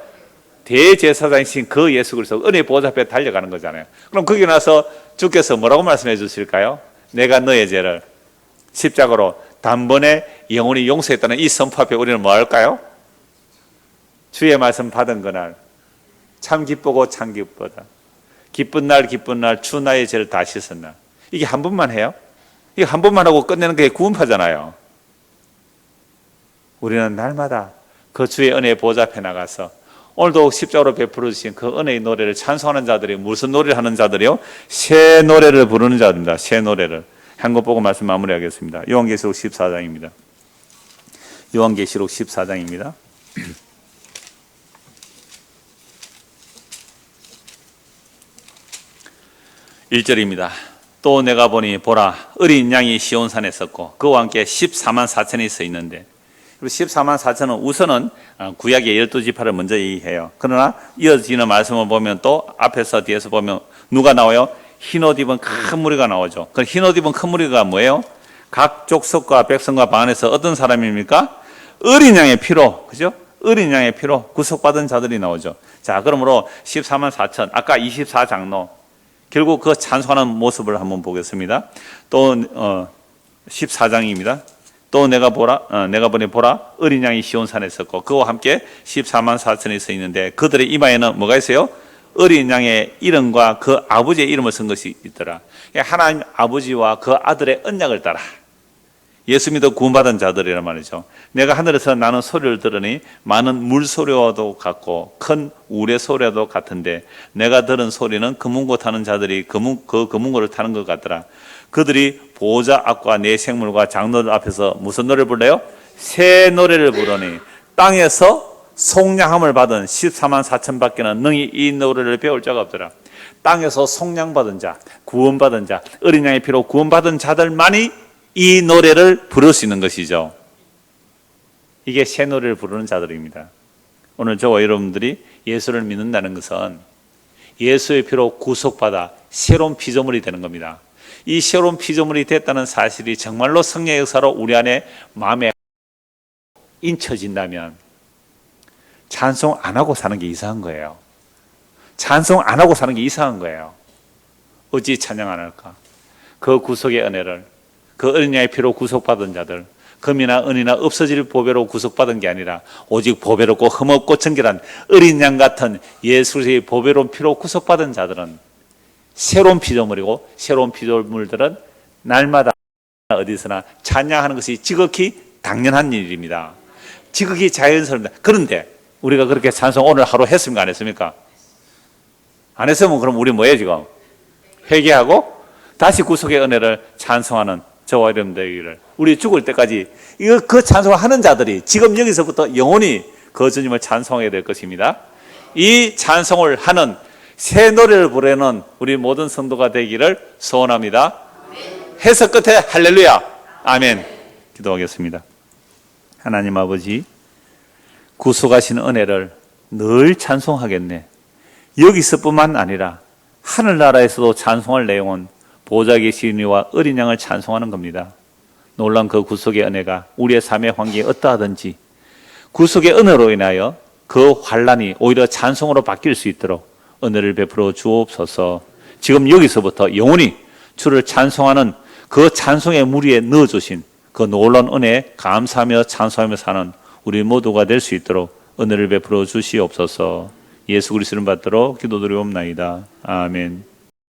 대제사장이신 그 예수 그리스도 은혜의 보좌 앞에 달려가는 거잖아요. 그럼 거기 나서 주께서 뭐라고 말씀해 주실까요? 내가 너의 죄를 십자가로 단번에 영원히 용서했다는 이 선포 앞에 우리는 뭐 할까요? 주의 말씀 받은 그날 참 기쁘고 참 기쁘다. 기쁜 날 주 나의 죄를 다 씻은 날. 이게 한 번만 해요? 이게 한 번만 하고 끝내는 게 구원파잖아요. 우리는 날마다 그 주의 은혜의 보좌 앞에 나가서 오늘도 십자가로 베풀어 주신 그 은혜의 노래를 찬송하는 자들이 무슨 노래를 하는 자들이요? 새 노래를 부르는 자들입니다. 새 노래를. 한 것 보고 말씀 마무리하겠습니다. 요한계시록 14장입니다. 요한계시록 14장입니다. 1절입니다. 또 내가 보니 보라 어린 양이 시온산에 섰고 그와 함께 14만 4천이 서 있는데 14만 4천은 우선은 구약의 12지파를 먼저 얘기해요. 그러나 이어지는 말씀을 보면 또 앞에서 뒤에서 보면 누가 나와요? 흰옷 입은 큰 무리가 나오죠. 그 흰옷 입은 큰 무리가 뭐예요? 각 족속과 백성과 방 안에서 어떤 사람입니까? 어린 양의 피로, 그죠? 어린 양의 피로 구속받은 자들이 나오죠. 자, 그러므로 14만 4천, 아까 24장로, 결국 그 찬송하는 모습을 한번 보겠습니다. 또 14장입니다. 또 내가 보니 보라 어린 양이 시온산에 섰고 그와 함께 14만 4천이 서 있는데 그들의 이마에는 뭐가 있어요? 어린 양의 이름과 그 아버지의 이름을 쓴 것이 있더라. 하나님 아버지와 그 아들의 언약을 따라 예수 믿어 구원받은 자들이란 말이죠. 내가 하늘에서 나는 소리를 들으니 많은 물소리와도 같고 큰 우레 소리와도 같은데 내가 들은 소리는 금문고 타는 자들이 금문고를 타는 것 같더라. 그들이 보호자 앞과 내 생물과 장로들 앞에서 무슨 노래를 불러요? 새 노래를 부르니 땅에서 속량함을 받은 14만 4천 밖에는 능히 이 노래를 배울 자가 없더라. 땅에서 속량받은 자, 구원받은 자, 어린 양의 피로 구원받은 자들만이 이 노래를 부를 수 있는 것이죠. 이게 새 노래를 부르는 자들입니다. 오늘 저와 여러분들이 예수를 믿는다는 것은 예수의 피로 구속받아 새로운 피조물이 되는 겁니다. 이 새로운 피조물이 됐다는 사실이 정말로 성령의 역사로 우리 안에 마음에 인쳐진다면 찬송 안 하고 사는 게 이상한 거예요. 찬송 안 하고 사는 게 이상한 거예요. 어찌 찬양 안 할까? 그 구속의 은혜를, 그 어린 양의 피로 구속받은 자들, 금이나 은이나 없어질 보배로 구속받은 게 아니라 오직 보배롭고 흠없고 정결한 어린 양 같은 예수의 보배로운 피로 구속받은 자들은 새로운 피조물이고, 새로운 피조물들은 날마다 어디서나 찬양하는 것이 지극히 당연한 일입니다. 지극히 자연스럽습니다. 그런데 우리가 그렇게 찬송 오늘 하루 했습니까? 안 했습니까? 안 했으면 그럼 우리 뭐예요 지금? 회개하고 다시 구속의 은혜를 찬송하는 저와 여러분들 되기를, 우리 죽을 때까지 이거 그 찬송을 하는 자들이 지금 여기서부터 영원히 그 주님을 찬송하게 될 것입니다. 이 찬송을 하는 새 노래를 부르는 우리 모든 성도가 되기를 소원합니다. 해석 끝에 할렐루야 아멘 기도하겠습니다. 하나님 아버지, 구속하신 은혜를 늘 찬송하겠네. 여기서뿐만 아니라 하늘나라에서도 찬송할 내용은 보좌에 계신 이와 어린 양을 찬송하는 겁니다. 놀란 그 구속의 은혜가 우리의 삶의 환경이 어떠하든지 구속의 은혜로 인하여 그 환란이 오히려 찬송으로 바뀔 수 있도록 은혜를 베풀어 주옵소서. 지금 여기서부터 영원히 주를 찬송하는 그 찬송의 무리에 넣어주신 그 놀라운 은혜에 감사하며 찬송하며 사는 우리 모두가 될 수 있도록 은혜를 베풀어 주시옵소서. 예수 그리스도를 받들어 기도드리옵나이다. 아멘.